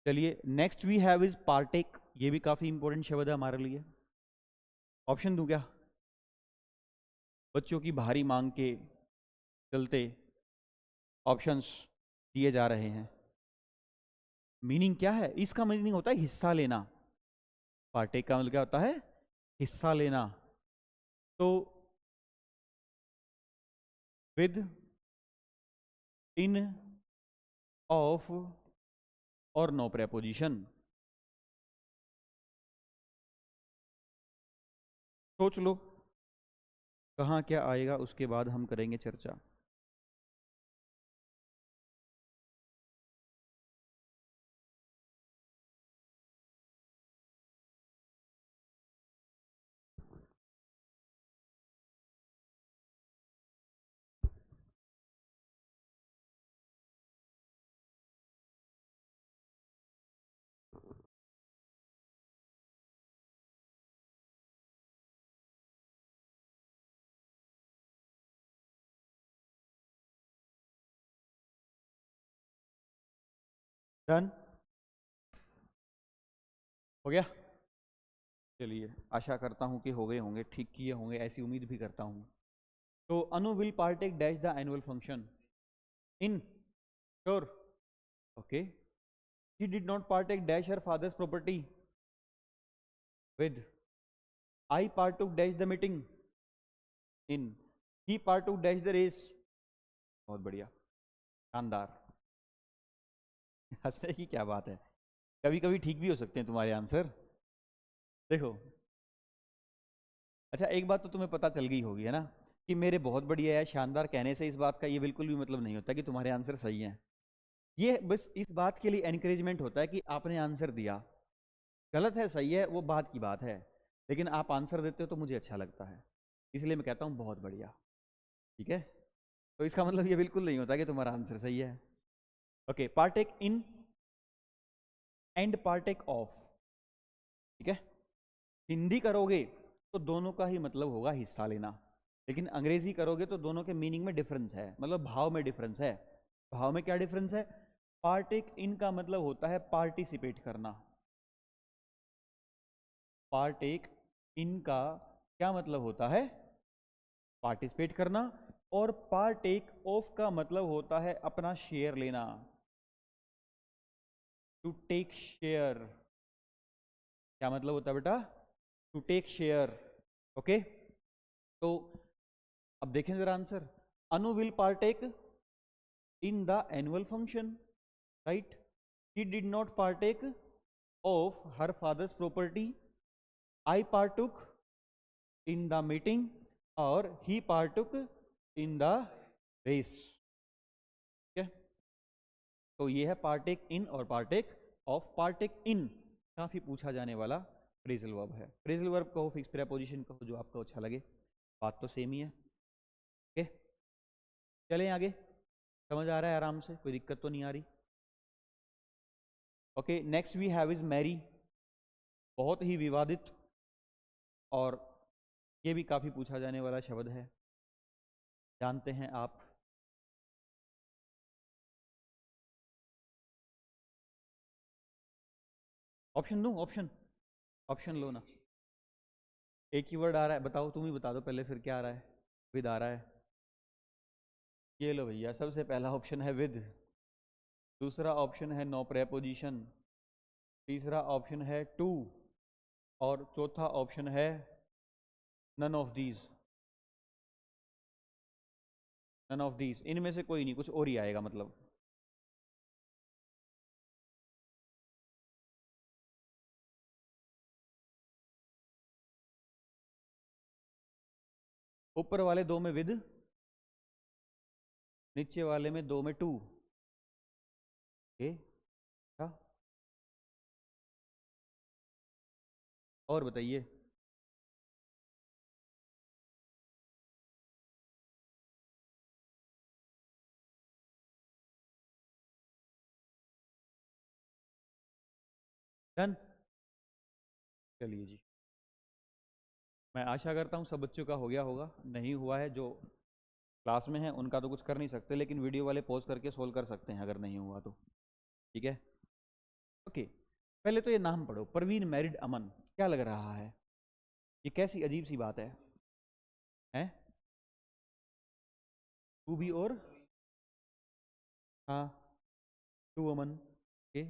चलिए, next we have is partake, ये भी काफी इंपॉर्टेंट शब्द है हमारे लिए। ऑप्शन दूं क्या, बच्चों की भारी मांग के चलते ऑप्शंस दिए जा रहे हैं। मीनिंग क्या है, इसका मीनिंग होता है हिस्सा लेना। पार्टेक का मतलब क्या होता है, हिस्सा लेना। तो विद, इन, ऑफ और नो प्रेपोजिशन। सोच लो कहाँ क्या आएगा, उसके बाद हम करेंगे चर्चा। डन हो गया। चलिए, आशा करता हूँ कि हो गए होंगे, ठीक किए होंगे, ऐसी उम्मीद भी करता हूँ। तो Anu will partake dash the annual function in, sure, okay. She did not partake dash her father's property, with. I partook dash the meeting, in. He partook dash the race, बहुत बढ़िया। शानदार। हंसने की क्या बात है, कभी कभी ठीक भी हो सकते हैं तुम्हारे आंसर। देखो, अच्छा एक बात तो तुम्हें पता चल गई होगी है ना, कि मेरे बहुत बढ़िया है, शानदार कहने से इस बात का ये बिल्कुल भी मतलब नहीं होता कि तुम्हारे आंसर सही हैं। ये बस इस बात के लिए एनकरेजमेंट होता है कि आपने आंसर दिया। गलत है सही है वो बात की बात है, लेकिन आप आंसर देते हो तो मुझे अच्छा लगता है, इसलिए मैं कहता हूँ बहुत बढ़िया। ठीक है, तो इसका मतलब ये बिल्कुल नहीं होता कि तुम्हारा आंसर सही है। Okay, partake in and partake of. ठीक है, हिंदी करोगे तो दोनों का ही मतलब होगा हिस्सा लेना, लेकिन अंग्रेजी करोगे तो दोनों के मीनिंग में डिफरेंस है, मतलब भाव में डिफरेंस है। भाव में क्या डिफरेंस है? पार्टेक इन का मतलब होता है पार्टिसिपेट करना। पार्टेक इन का क्या मतलब होता है? पार्टिसिपेट करना। और पार्टेक ऑफ का मतलब होता है अपना शेयर लेना, टू टेक शेयर। क्या मतलब होता है बेटा? To take share. ओके, तो अब देखें जरा answer. Anu will partake in the annual function, right? She did not partake of her father's property. I partook in the meeting, और he partook in the race. ठीक है, तो ये है पार्टेक इन और पार्टेक ऑफ। पार्टेक इन काफी पूछा जाने वाला फ्रेजल वर्ब है। फ्रेजल वर्ब कहो, फिक्स प्रीपोजिशन कहो, जो आपको अच्छा लगे, बात तो सेम ही है। ओके, चलें आगे। समझ आ रहा है आराम से, कोई दिक्कत तो नहीं आ रही? Okay, next we have is marry. बहुत ही विवादित और ये भी काफी पूछा जाने वाला शब्द है, जानते हैं आप। ऑप्शन दूं? ऑप्शन, ऑप्शन लो ना। एक ही वर्ड आ रहा है, बताओ, तुम ही बता दो पहले, फिर क्या आ रहा है? विद आ रहा है। ये लो भैया, सबसे पहला ऑप्शन है विद, दूसरा ऑप्शन है नो प्रेपोजिशन, तीसरा ऑप्शन है टू, और चौथा ऑप्शन है none of these. None of these, इनमें से कोई नहीं, कुछ और ही आएगा मतलब। ऊपर वाले दो में विद, नीचे वाले में दो में टू। क्या और बताइए? डन, चलिए जी। मैं आशा करता हूँ सब बच्चों का हो गया होगा, नहीं हुआ है जो क्लास में है उनका तो कुछ कर नहीं सकते, लेकिन वीडियो वाले पॉज करके सोल्व कर सकते हैं अगर नहीं हुआ तो। ठीक है, ओके। पहले तो ये नाम पढ़ो, परवीन मैरिड अमन। क्या लग रहा है? ये कैसी अजीब सी बात है? हैं? टू बी और, हाँ, टू अमन, ओके,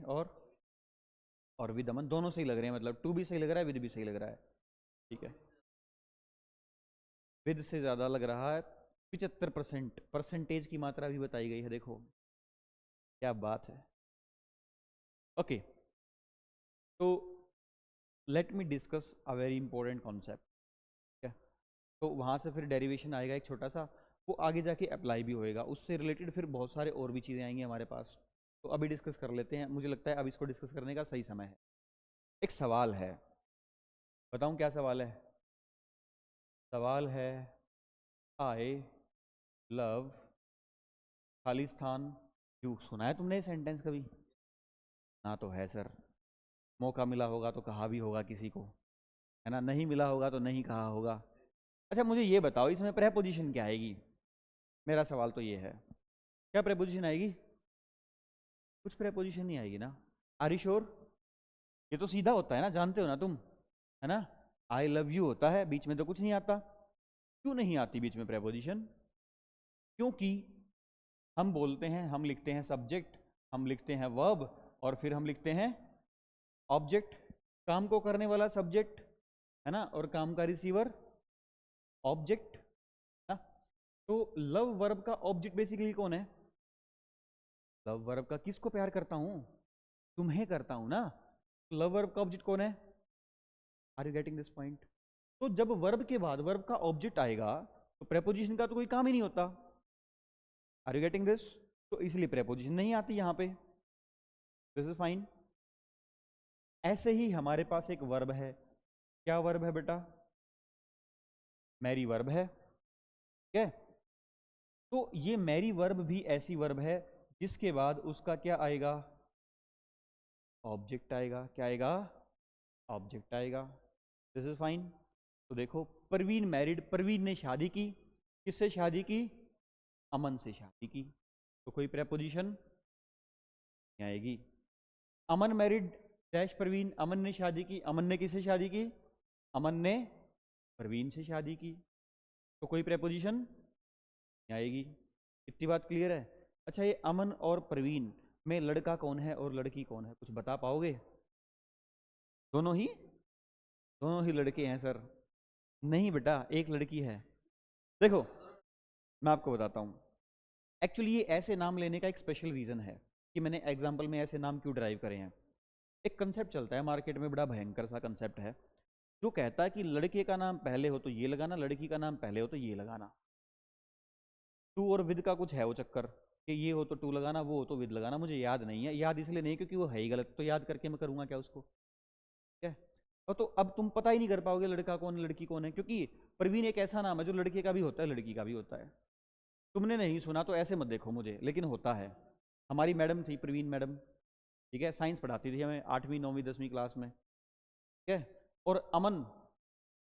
और विद अमन, दोनों सही लग रहे हैं, मतलब टू भी सही लग रहा है, विद भी सही लग रहा है। ठीक है, विद से ज़्यादा लग रहा है। 75% परसेंटेज की मात्रा भी बताई गई है, देखो क्या बात है। ओके, तो let me discuss a very important concept. ठीक है, तो वहाँ से फिर डेरिवेशन आएगा एक छोटा सा, वो आगे जाके अप्लाई भी होएगा, उससे रिलेटेड फिर बहुत सारे और भी चीज़ें आएंगी हमारे पास। तो अभी डिस्कस कर लेते हैं, मुझे लगता है अब इसको डिस्कस करने का सही समय है। एक सवाल है, बताऊं क्या सवाल है? सवाल है, आई लव खालिस्तान यू। सुना है तुमने ये सेंटेंस कभी? ना तो है सर, मौका मिला होगा तो कहा भी होगा किसी को, है ना, नहीं मिला होगा तो नहीं कहा होगा। अच्छा मुझे ये बताओ, इसमें प्रेपोजिशन क्या आएगी? मेरा सवाल तो ये है, क्या प्रेपोजिशन आएगी? कुछ प्रेपोजिशन नहीं आएगी ना? Are you sure? ये तो सीधा होता है ना, जानते हो ना तुम, है ना? आई लव यू होता है, बीच में तो कुछ नहीं आता। क्यों नहीं आती बीच में प्रेपोजिशन? क्योंकि हम बोलते हैं, हम लिखते हैं सब्जेक्ट, हम लिखते हैं वर्ब, और फिर हम लिखते हैं ऑब्जेक्ट। काम को करने वाला सब्जेक्ट, है ना, और काम का रिसीवर ऑब्जेक्ट ना। तो लव वर्ब का ऑब्जेक्ट बेसिकली कौन है? लव वर्ब का किसको प्यार करता हूं? तुम्हें करता हूं ना। लव वर्ब का ऑब्जेक्ट कौन है? Are you getting this point? तो जब वर्ब के बाद वर्ब का ऑब्जेक्ट आएगा तो प्रेपोजिशन का तो कोई काम ही नहीं होता। Are you getting this? तो इसलिए प्रेपोजिशन नहीं आती यहां पे। This is fine. ऐसे ही हमारे पास एक वर्ब है। क्या वर्ब है बेटा? मैरी वर्ब है। ठीक है। तो ये मैरी वर्ब भी ऐसी वर्ब है जिसके बाद उसका क्या आएगा? ऑब्जेक्ट आएगा। क्या आएगा? ऑब्जेक्ट आएगा। This is fine. तो देखो, परवीन मैरिड, परवीन ने शादी की। किससे शादी की? अमन से शादी की। तो कोई प्रेपोजिशन नहीं आएगी। अमन मैरिड डैश परवीन, अमन ने शादी की। अमन ने किससे शादी की? अमन ने परवीन से शादी की। तो कोई प्रेपोजिशन नहीं आएगी। इतनी बात क्लियर है? अच्छा, ये अमन और परवीन में लड़का कौन है और लड़की कौन है, कुछ बता पाओगे? दोनों ही लड़के हैं सर। नहीं बेटा, एक लड़की है। देखो, मैं आपको बताता हूँ। एक्चुअली ये ऐसे नाम लेने का एक स्पेशल रीज़न है कि मैंने एग्जाम्पल में ऐसे नाम क्यों ड्राइव करे हैं। एक कंसेप्ट चलता है मार्केट में, बड़ा भयंकर सा कंसेप्ट है, जो कहता है कि लड़के का नाम पहले हो तो ये लगाना, लड़की का नाम पहले हो तो ये लगाना। टू और विद का कुछ है वो चक्कर कि ये हो तो टू लगाना, वो हो तो विद लगाना। मुझे याद नहीं है, याद इसलिए नहीं क्योंकि वो है ही गलत, तो याद करके मैं करूँगा क्या उसको? ठीक है। और तो अब तुम पता ही नहीं कर पाओगे लड़का कौन लड़की कौन है, क्योंकि प्रवीण एक ऐसा नाम है जो लड़के का भी होता है लड़की का भी होता है। तुमने नहीं सुना तो ऐसे मत देखो मुझे, लेकिन होता है। हमारी मैडम थी प्रवीण मैडम, ठीक है, साइंस पढ़ाती थी हमें 8वीं 9वीं 10वीं क्लास में। ठीक है। और अमन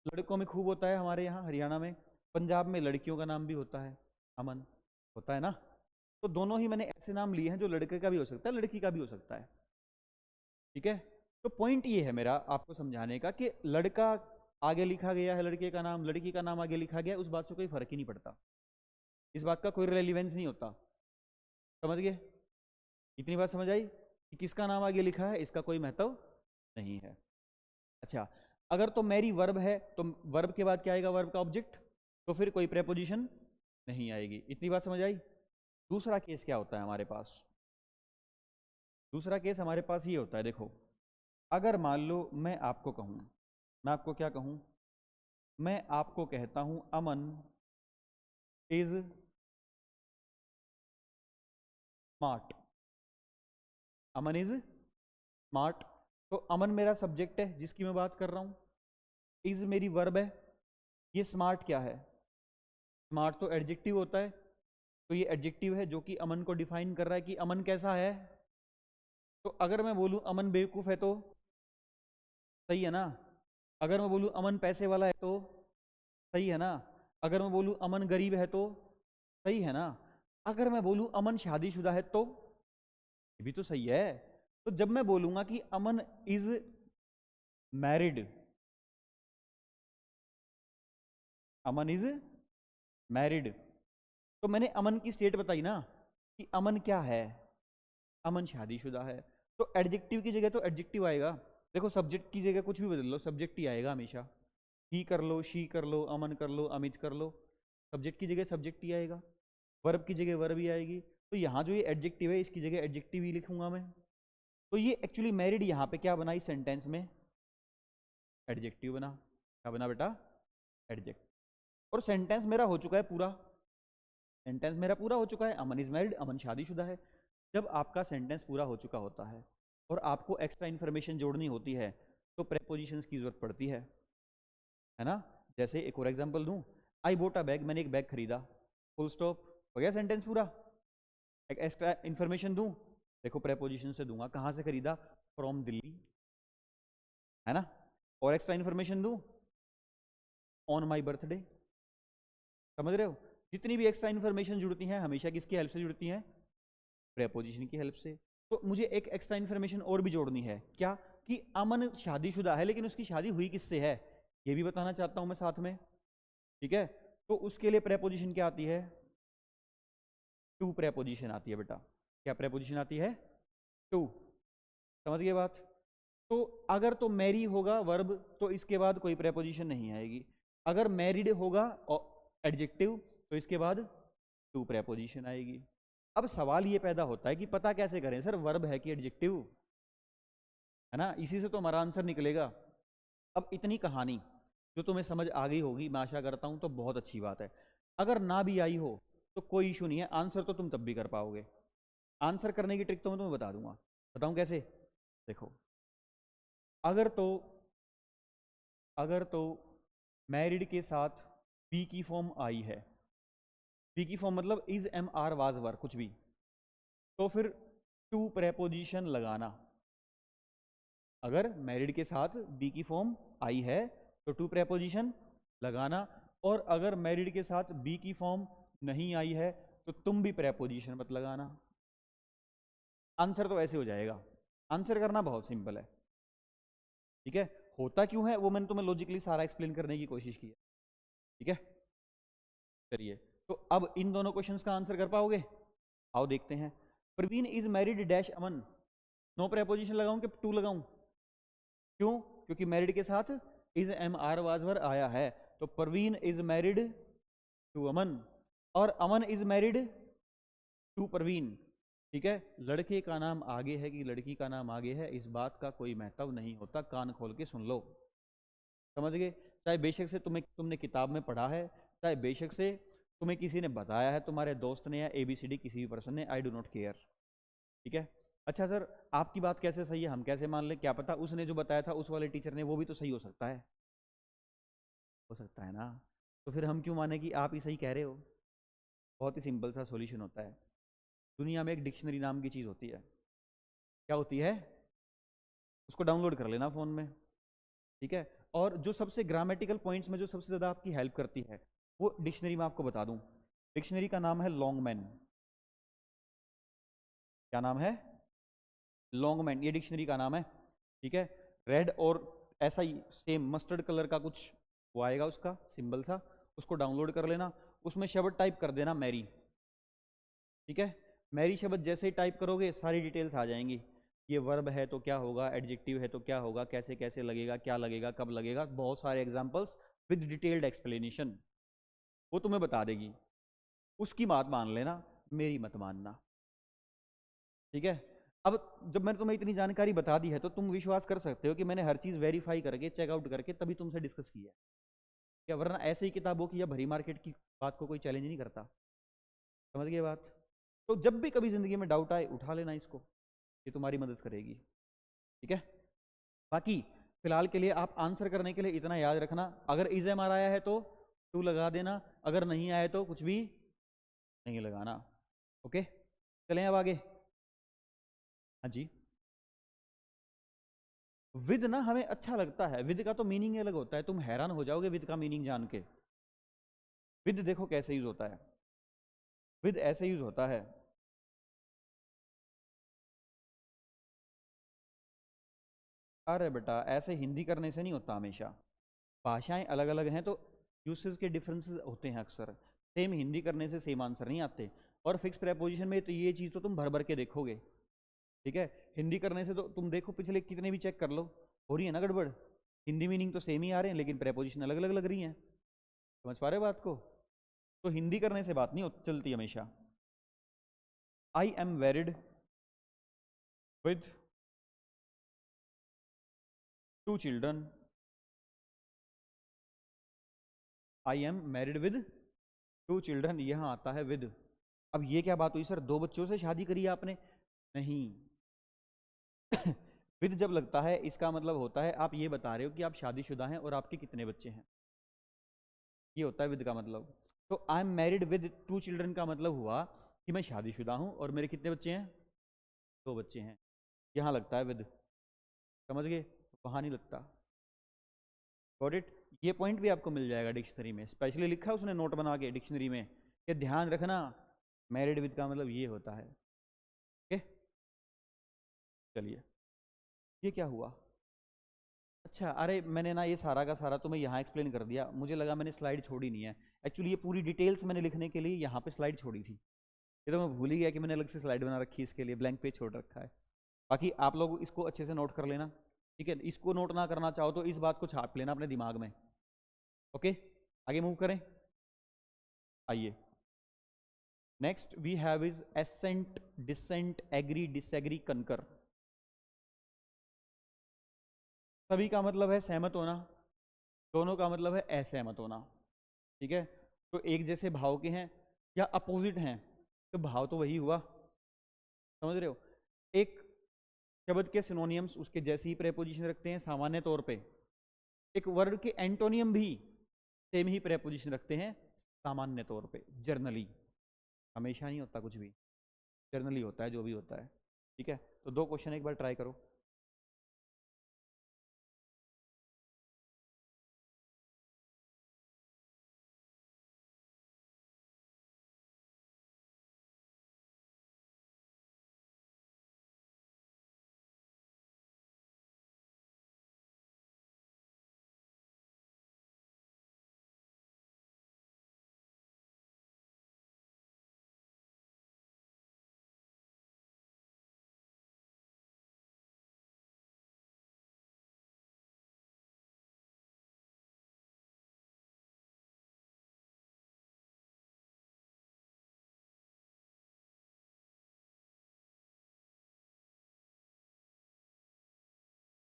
लड़कों में खूब होता है हमारे यहाँ हरियाणा में। पंजाब में लड़कियों का नाम भी होता है अमन, होता है ना। तो दोनों ही मैंने ऐसे नाम लिए हैं जो लड़के का भी हो सकता है लड़की का भी हो सकता है। ठीक है। तो पॉइंट ये है मेरा आपको समझाने का कि लड़का आगे लिखा गया है, लड़के का नाम, लड़की का नाम आगे लिखा गया, उस बात से कोई फर्क ही नहीं पड़ता। इस बात का कोई रेलिवेंस नहीं होता। समझ गए? इतनी बात समझ आई कि किसका नाम आगे लिखा है इसका कोई महत्व नहीं है। अच्छा, अगर तो मैरी वर्ब है तो वर्ब के बाद क्या आएगा? वर्ब का ऑब्जेक्ट। तो फिर कोई प्रेपोजिशन नहीं आएगी। इतनी बात समझ आई? दूसरा केस क्या होता है हमारे पास? दूसरा केस हमारे पास ये होता है, देखो, अगर मान लो मैं आपको कहूं, मैं आपको क्या कहूं? मैं आपको कहता हूं Aman is smart. Aman is smart. तो अमन मेरा सब्जेक्ट है जिसकी मैं बात कर रहा हूं, इज मेरी वर्ब है। ये स्मार्ट क्या है? स्मार्ट तो एडजेक्टिव होता है। तो ये एडजेक्टिव है जो कि अमन को डिफाइन कर रहा है कि अमन कैसा है। तो अगर मैं बोलूं अमन बेवकूफ है तो सही है ना। अगर मैं बोलूं अमन पैसे वाला है तो सही है ना। अगर मैं बोलूं अमन गरीब है तो सही है ना। अगर मैं बोलूं अमन शादीशुदा है तो ये भी तो सही है। तो जब मैं बोलूंगा कि Aman is married, Aman is married, तो मैंने अमन की स्टेट बताई ना कि अमन क्या है? अमन शादीशुदा है। तो एडजेक्टिव की जगह तो एडजेक्टिव आएगा। देखो, सब्जेक्ट की जगह कुछ भी बदल लो, सब्जेक्ट ही आएगा हमेशा। ही कर लो, शी कर लो, अमन कर लो, अमित कर लो, सब्जेक्ट की जगह सब्जेक्ट ही आएगा, वर्ब की जगह वर्ब ही आएगी। तो यहाँ जो ये एडजेक्टिव है इसकी जगह एडजेक्टिव ही लिखूंगा मैं। तो ये एक्चुअली मैरिड यहाँ पे क्या बना इस सेंटेंस में? एडजेक्टिव बना। क्या बना बेटा? एडजेक्टिव। और सेंटेंस मेरा हो चुका है पूरा। सेंटेंस मेरा पूरा हो चुका है, अमन इज मैरिड, अमन शादीशुदा है। जब आपका सेंटेंस पूरा हो चुका होता है और आपको एक्स्ट्रा इन्फॉर्मेशन जोड़नी होती है तो प्रेपोजिशंस की जरूरत पड़ती है ना। जैसे एक और एग्जांपल दूं, आई बोट अ बैग, मैंने एक बैग खरीदा, फुल स्टॉप, हो गया सेंटेंस पूरा। एक एक्स्ट्रा इन्फॉर्मेशन दूं, देखो प्रेपोजिशन से दूंगा, कहाँ से खरीदा? फ्रॉम दिल्ली, है ना। और एक्स्ट्रा इन्फॉर्मेशन दूं, ऑन माई बर्थडे। समझ रहे हो? जितनी भी एक्स्ट्रा इन्फॉर्मेशन जुड़ती हैं हमेशा किसकी हेल्प से जुड़ती हैं? प्रेपोजिशन की हेल्प से। तो मुझे एक एक्स्ट्रा इन्फॉर्मेशन और भी जोड़नी है, क्या? कि अमन शादीशुदा है, लेकिन उसकी शादी हुई किससे है ये भी बताना चाहता हूं मैं साथ में। ठीक है। तो उसके लिए प्रेपोजिशन क्या आती है? टू प्रेपोजिशन आती है बेटा। क्या प्रेपोजिशन आती है? टू। समझ गए बात? तो अगर तो मैरी होगा वर्ब तो इसके बाद कोई प्रेपोजिशन नहीं आएगी। अगर मैरिड होगा एडजेक्टिव तो इसके बाद टू प्रेपोजिशन आएगी। अब सवाल ये पैदा होता है कि पता कैसे करें सर वर्ब है कि एडजेक्टिव, है ना, इसी से तो हमारा आंसर निकलेगा। अब इतनी कहानी जो तुम्हें समझ आ गई होगी, मैं आशा करता हूं, तो बहुत अच्छी बात है। अगर ना भी आई हो तो कोई इशू नहीं है, आंसर तो तुम तब भी कर पाओगे। आंसर करने की ट्रिक तो मैं तुम्हें बता दूंगा। बताऊं कैसे? देखो, अगर तो मैरिड के साथ बी की फॉर्म आई है, बी की फॉर्म मतलब is am are was were कुछ भी, तो फिर टू प्रेपोजिशन लगाना। अगर मैरिड के साथ बी की फॉर्म आई है तो टू प्रेपोजिशन लगाना, और अगर मैरिड के साथ बी की फॉर्म नहीं आई है तो तुम भी प्रेपोजिशन मत लगाना। आंसर तो ऐसे हो जाएगा। आंसर करना बहुत सिंपल है, ठीक है। होता क्यों है वो मैंने तुम्हें लॉजिकली सारा एक्सप्लेन करने की कोशिश की है, ठीक है। चलिए, तो अब इन दोनों क्वेश्चंस का आंसर कर पाओगे? आओ देखते हैं। Praveen is married dash Aman, no preposition लगाऊं कि टू लगाऊं? क्यों? क्योंकि मैरिड के साथ is am are was were आया है, तो Praveen is married to Aman और Aman is married to Praveen, ठीक है। लड़के का नाम आगे है कि लड़की का नाम आगे है, इस बात का कोई महत्व नहीं होता, कान खोल के सुन लो, समझ गए। चाहे बेशक से तुमने किताब में पढ़ा है, चाहे बेशक से तुम्हें किसी ने बताया है, तुम्हारे दोस्त ने या ABCD किसी भी पर्सन ने, आई डू नॉट केयर, ठीक है। अच्छा सर, आपकी बात कैसे सही है हम कैसे मान लें? क्या पता उसने जो बताया था उस वाले टीचर ने वो भी तो सही हो सकता है, हो सकता है ना। तो फिर हम क्यों माने कि आप ही सही कह रहे हो? बहुत ही सिंपल सा सॉल्यूशन होता है। दुनिया में एक डिक्शनरी नाम की चीज़ होती है। क्या होती है? उसको डाउनलोड कर लेना फ़ोन में, ठीक है। और जो सबसे ग्रामेटिकल पॉइंट्स में जो सबसे ज़्यादा आपकी हेल्प करती है वो डिक्शनरी में आपको बता दूं। डिक्शनरी का नाम है लॉन्गमैन। क्या नाम है? लॉन्गमैन, ये डिक्शनरी का नाम है, ठीक है। रेड और ऐसा ही सेम मस्टर्ड कलर का कुछ वो आएगा उसका सिंबल सा, उसको डाउनलोड कर लेना। उसमें शब्द टाइप कर देना मैरी, ठीक है। मैरी शब्द जैसे ही टाइप करोगे सारी डिटेल्स आ जाएंगी। ये वर्ब है तो क्या होगा, एडजेक्टिव है तो क्या होगा, कैसे कैसे लगेगा, क्या लगेगा, कब लगेगा, बहुत सारे एग्जांपल्स विद डिटेल्ड एक्सप्लेनेशन वो तुम्हें बता देगी। उसकी बात मान लेना, मेरी मत मानना, ठीक है। अब जब मैंने तुम्हें इतनी जानकारी बता दी है तो तुम विश्वास कर सकते हो कि मैंने हर चीज़ वेरीफाई करके चेकआउट करके तभी तुमसे डिस्कस किया है, क्या वरना ऐसे ही किताबों की या भरी मार्केट की बात को कोई चैलेंज नहीं करता। समझ गए बात? तो जब भी कभी जिंदगी में डाउट आए उठा लेना इसको, ये तुम्हारी मदद करेगी, ठीक है। बाकी फिलहाल के लिए आप आंसर करने के लिए इतना याद रखना, अगर इज एम आर आया है तो टू लगा देना, अगर नहीं आया तो कुछ भी नहीं लगाना, ओके। चलें अब आगे। हाँ जी, विद ना हमें अच्छा लगता है, विद का तो मीनिंग अलग होता है, तुम हैरान हो जाओगे विद का मीनिंग जान के। विद देखो कैसे यूज होता है, विद ऐसे यूज होता है, अरे बेटा ऐसे हिंदी करने से नहीं होता हमेशा, भाषाएं अलग अलग हैं तो यूसेज के डिफरेंसेस होते हैं अक्सर, सेम हिंदी करने से सेम आंसर नहीं आते। और फिक्स प्रेपोजिशन में तो ये चीज़ तो तुम भर भर के देखोगे, ठीक है। हिंदी करने से तो तुम देखो पिछले कितने भी चेक कर लो, हो रही है ना गड़बड़, हिंदी मीनिंग तो सेम ही आ रहे हैं लेकिन प्रेपोजिशन अलग अलग लग रही हैं। समझ पा रहे हो बात को? तो हिंदी करने से बात नहीं चलती हमेशा। I am married with two children, I am married with two children, यहां आता है विद। अब ये क्या बात हुई सर, दो बच्चों से शादी करी आपने? नहीं विद जब लगता है इसका मतलब होता है आप ये बता रहे हो कि आप शादीशुदा हैं और आपके कितने बच्चे हैं, ये होता है विद का मतलब। तो I am married with two children का मतलब हुआ कि मैं शादीशुदा हूं और मेरे कितने बच्चे हैं? दो बच्चे हैं, यहां लगता है विद, समझ गए, वहां नहीं लगता। Got it? ये पॉइंट भी आपको मिल जाएगा डिक्शनरी में, स्पेशली लिखा है उसने नोट बना के डिक्शनरी में कि ध्यान रखना मैरिड विद का मतलब ये होता है, ओके। चलिए, ये क्या हुआ? अच्छा, अरे मैंने ना ये सारा का सारा तुम्हें यहाँ एक्सप्लेन कर दिया, मुझे लगा मैंने स्लाइड छोड़ी नहीं है। एक्चुअली ये पूरी डिटेल्स मैंने लिखने के लिए यहाँ पे स्लाइड छोड़ी थी, ये तो मैं भूल ही गया कि मैंने अलग से स्लाइड बना रखी है इसके लिए, ब्लैंक पेज छोड़ रखा है। बाकी आप लोग इसको अच्छे से नोट कर लेना, ठीक है। इसको नोट ना करना चाहो तो इस बात को छाप लेना अपने दिमाग में, ओके। आगे मूव करें, आइए। Next we have is assent, dissent, agree, disagree, concur. सभी का मतलब है सहमत होना, दोनों का मतलब है असहमत होना। ठीक है, तो एक जैसे भाव के हैं या अपोजिट हैं, तो भाव तो वही हुआ, समझ रहे हो। एक शब्द के सिनोनियम्स उसके जैसी ही प्रेपोजिशन रखते हैं सामान्य तौर पे, एक वर्ड के एंटोनियम भी सेम ही प्रेपोजिशन रखते हैं सामान्य तौर पे, जर्नली। हमेशा नहीं होता कुछ भी, जर्नली होता है जो भी होता है। ठीक है, तो दो क्वेश्चन एक बार ट्राई करो।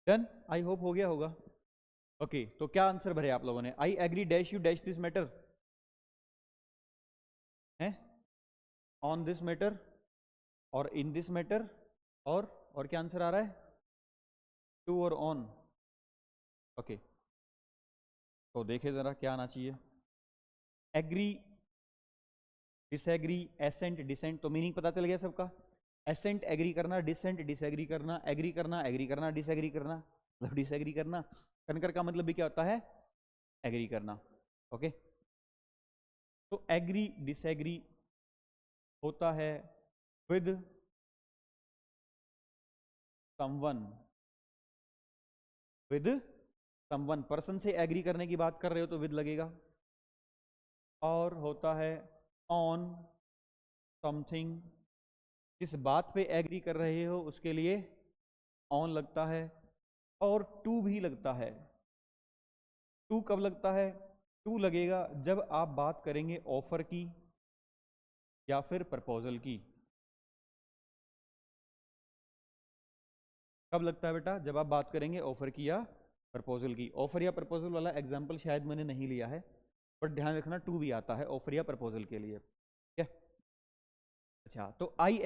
डन, आई होप हो गया होगा। ओके, तो क्या आंसर भरे आप लोगों ने? I agree dash you dash this matter है, ऑन दिस मैटर, और इन दिस मैटर, और क्या आंसर आ रहा है? टू और ऑन। ओके, तो देखे जरा क्या आना चाहिए। एग्री, डिसएग्री, एसेंट, डिसेंट, तो मीनिंग पता चल गया सबका। एसेंट एग्री करना, डिसेंट डिसएग्री करना, एग्री करना एग्री करना, डिसएग्री करना मतलब डिसएग्री करना। कनकर का मतलब भी क्या होता है? एग्री करना। ओके, तो एग्री डिसएग्री होता है with someone, with someone, person से एग्री करने की बात कर रहे हो तो विद लगेगा, और होता है ऑन समथिंग, जिस बात पे एग्री कर रहे हो उसके लिए ऑन लगता है, और टू भी लगता है। टू कब लगता है? टू लगेगा जब आप बात करेंगे ऑफर की या फिर प्रपोजल की। कब लगता है बेटा? जब आप बात करेंगे ऑफर की या प्रपोजल की। ऑफर या प्रपोजल वाला एग्जाम्पल शायद मैंने नहीं लिया है, बट ध्यान रखना टू भी आता है ऑफर या प्रपोजल के लिए। ठीक है, अच्छा, तो I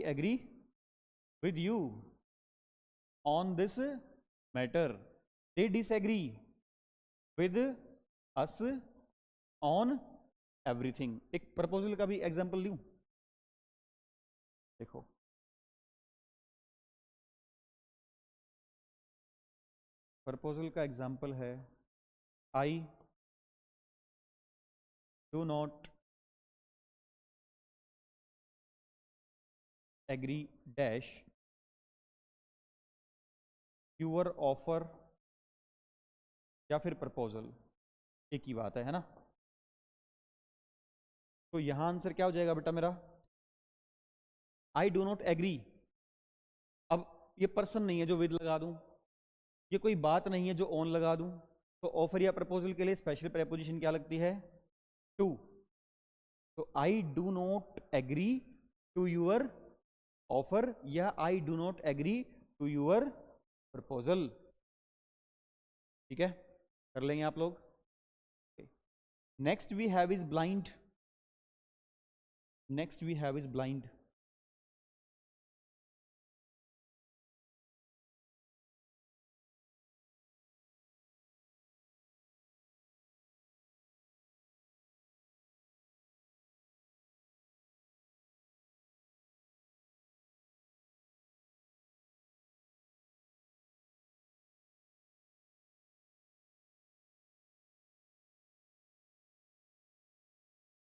agree with you on this matter, they disagree with us on everything. एक प्रपोजल का भी एग्जाम्पल दूं, देखो। प्रपोजल का एग्जाम्पल है I do not agree dash your offer या फिर प्रपोजल, एक ही बात है ना। तो यहां आंसर क्या हो जाएगा बेटा मेरा? I do not agree. अब ये पर्सन नहीं है जो विद लगा दूं, ये कोई बात नहीं है जो ऑन लगा दूं, तो ऑफर या प्रपोजल के लिए स्पेशल प्रेपोजिशन क्या लगती है? टू। तो I do not agree to your offer या I do not agree to your proposal. ठीक है, कर लेंगे आप लोग। Next we have is blind, next we have is blind.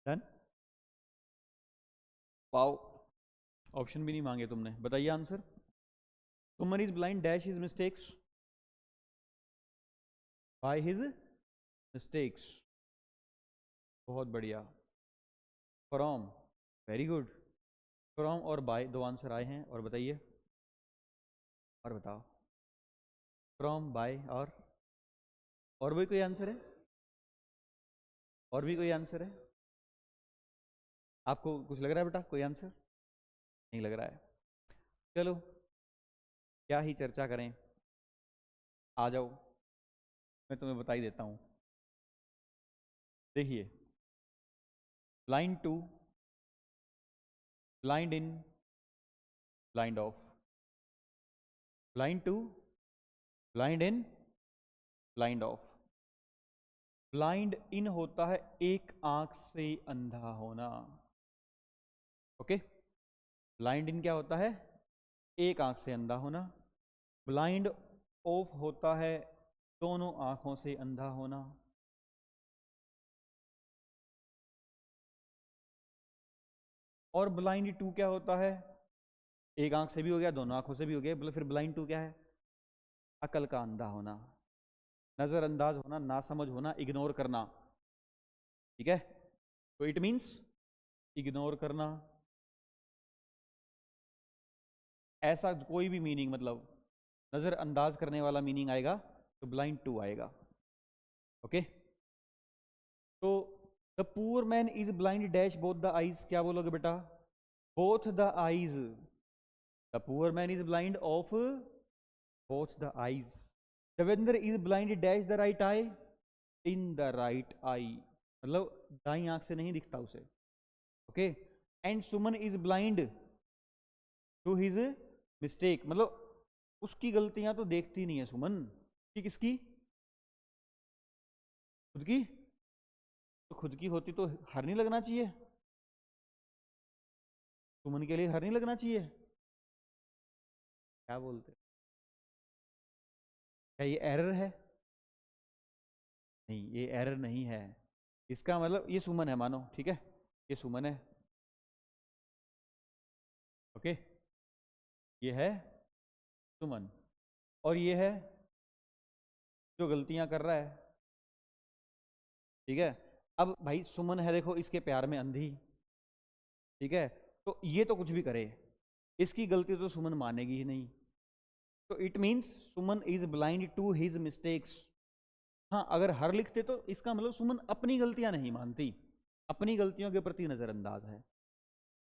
Done, wow, option भी नहीं मांगे तुमने, बताइए answer. Suman is blind dash his mistakes, by his mistakes. बहुत बढ़िया। From, very good. फ्रॉम और बाय दो आंसर आए हैं, और बताइए, और बताओ। फ्रॉम, बाय, और भी कोई आंसर है? और भी कोई आंसर है? आपको कुछ लग रहा है बेटा, कोई आंसर नहीं लग रहा है? चलो क्या ही चर्चा करें, आ जाओ मैं तुम्हें बता ही देता हूं। देखिए, blind to, blind in, blind of, blind to, blind in, blind of. Blind in होता है एक आंख से अंधा होना, ओके। ब्लाइंड इन क्या होता है? एक आंख से अंधा होना। ब्लाइंड ऑफ होता है दोनों आंखों से अंधा होना। और ब्लाइंड टू क्या होता है? एक आंख से भी हो गया, दोनों आंखों से भी हो गया, फिर ब्लाइंड टू क्या है? अकल का अंधा होना, नजरअंदाज होना, नासमझ होना, इग्नोर करना, ठीक है। तो इट मींस इग्नोर करना, ऐसा कोई भी मीनिंग, मतलब नजरअंदाज करने वाला मीनिंग आएगा तो ब्लाइंड टू आएगा, ओके। तो the poor man is blind dash both the eyes, क्या बोलोगे बेटा? Both the eyes. The poor man is blind of both the eyes. Devendra is blind dash the right eye, in the right eye, मतलब दाई आंख से नहीं दिखता उसे, okay. And Suman is blind to his mistake, मतलब उसकी गलतियां तो देखती नहीं है सुमन, कि किसकी? खुद की। तो खुद की होती तो हर नहीं लगना चाहिए, सुमन के लिए हर नहीं लगना चाहिए, क्या बोलते? क्या ये एरर है? नहीं, ये एरर नहीं है। इसका मतलब ये सुमन है, मानो, ठीक है, ये सुमन है, ओके। ये है सुमन, और ये है जो गलतियां कर रहा है, ठीक है। अब भाई सुमन है, देखो इसके प्यार में अंधी, ठीक है, तो ये तो कुछ भी करे, इसकी गलती तो सुमन मानेगी ही नहीं, तो it means Suman is blind to his mistakes. हाँ, अगर हर लिखते तो इसका मतलब सुमन अपनी गलतियां नहीं मानती, अपनी गलतियों के प्रति नजरअंदाज है।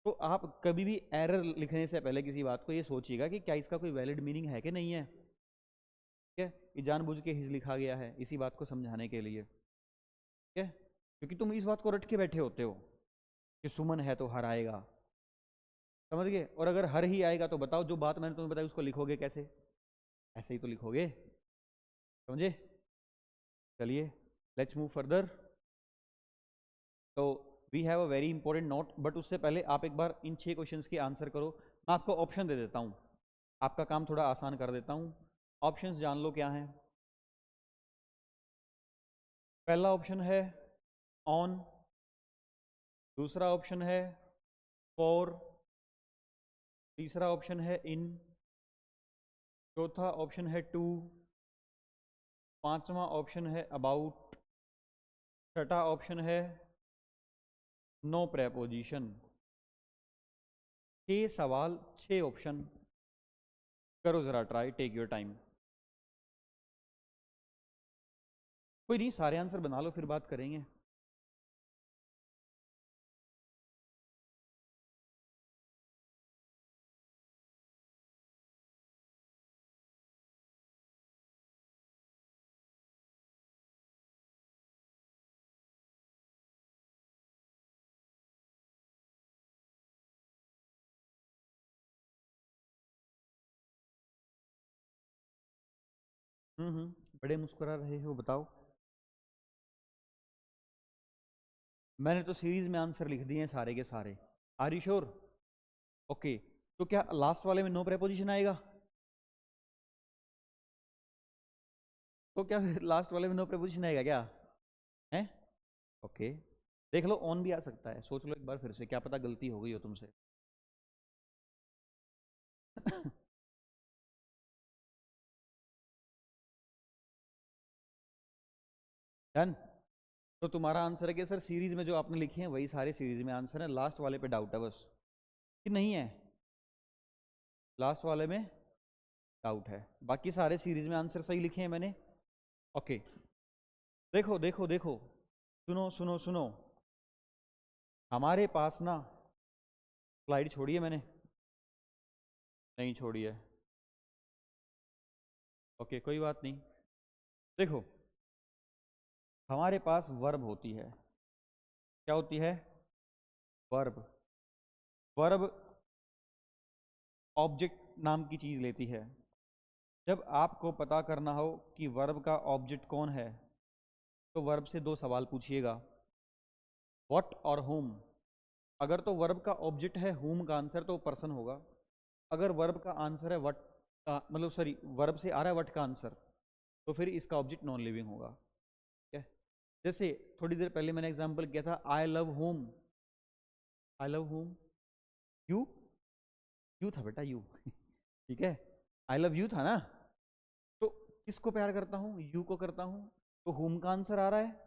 तो आप कभी भी एरर लिखने से पहले किसी बात को ये सोचिएगा कि क्या इसका कोई वैलिड मीनिंग है कि नहीं है, ठीक है। ये जानबूझ के हिज लिखा गया है इसी बात को समझाने के लिए, ठीक है, क्योंकि तुम इस बात को रट के बैठे होते हो कि सुमन है तो हर आएगा, समझ गए। और अगर हर ही आएगा तो बताओ, जो बात मैंने तुम्हें बताई उसको लिखोगे कैसे? ऐसे ही तो लिखोगे, समझे। चलिए लेट्स मूव फर्दर। तो we have a very important note, but उससे पहले आप एक बार इन 6 क्वेश्चंस के आंसर करो। मैं आपको ऑप्शन दे देता हूँ, आपका काम थोड़ा आसान कर देता हूँ। ऑप्शंस जान लो क्या हैं। पहला ऑप्शन है ऑन, दूसरा ऑप्शन है फॉर, तीसरा ऑप्शन है इन, चौथा ऑप्शन है टू, पांचवा ऑप्शन है अबाउट, छठा ऑप्शन है नो प्रेपोजिशन। 6 सवाल, 6 ऑप्शन, करो जरा ट्राई, टेक योर टाइम। कोई नहीं, सारे आंसर बना लो फिर बात करेंगे। बड़े मुस्कुरा रहे हो, बताओ। मैंने तो सीरीज में आंसर लिख दिए हैं सारे के सारे। Are you sure? ओके, तो क्या लास्ट वाले में नो प्रेपोजिशन आएगा? तो क्या लास्ट वाले में नो प्रेपोजिशन आएगा क्या? है? ओके, देख लो, ऑन भी आ सकता है, सोच लो एक बार फिर से, क्या पता गलती हो गई हो तुमसे। डन। तो तुम्हारा आंसर है कि सर सीरीज में जो आपने लिखे हैं वही सारे सीरीज में आंसर है, लास्ट वाले पे डाउट है बस, कि नहीं है? लास्ट वाले में डाउट है, बाकी सारे सीरीज में आंसर सही लिखे हैं मैंने, ओके। देखो देखो देखो, सुनो सुनो सुनो, हमारे पास ना, स्लाइड छोड़ी है मैंने, नहीं छोड़ी है, ओके कोई बात नहीं। देखो हमारे पास वर्ब होती है, क्या होती है? वर्ब। वर्ब ऑब्जेक्ट नाम की चीज लेती है। जब आपको पता करना हो कि वर्ब का ऑब्जेक्ट कौन है, तो वर्ब से दो सवाल पूछिएगा, व्हाट और whom। अगर तो वर्ब का ऑब्जेक्ट है whom का आंसर तो पर्सन होगा। अगर वर्ब का आंसर है व्हाट, मतलब सॉरी वर्ब से आ रहा है व्हाट का आंसर, तो फिर इसका ऑब्जेक्ट नॉन लिविंग होगा। ठीक है, जैसे थोड़ी देर पहले मैंने एग्जांपल किया था, I love home. I love home, you, you था बेटा यू ठीक है, आई लव यू था ना, तो किसको प्यार करता हूँ? यू को करता हूँ, तो होम का आंसर आ रहा है।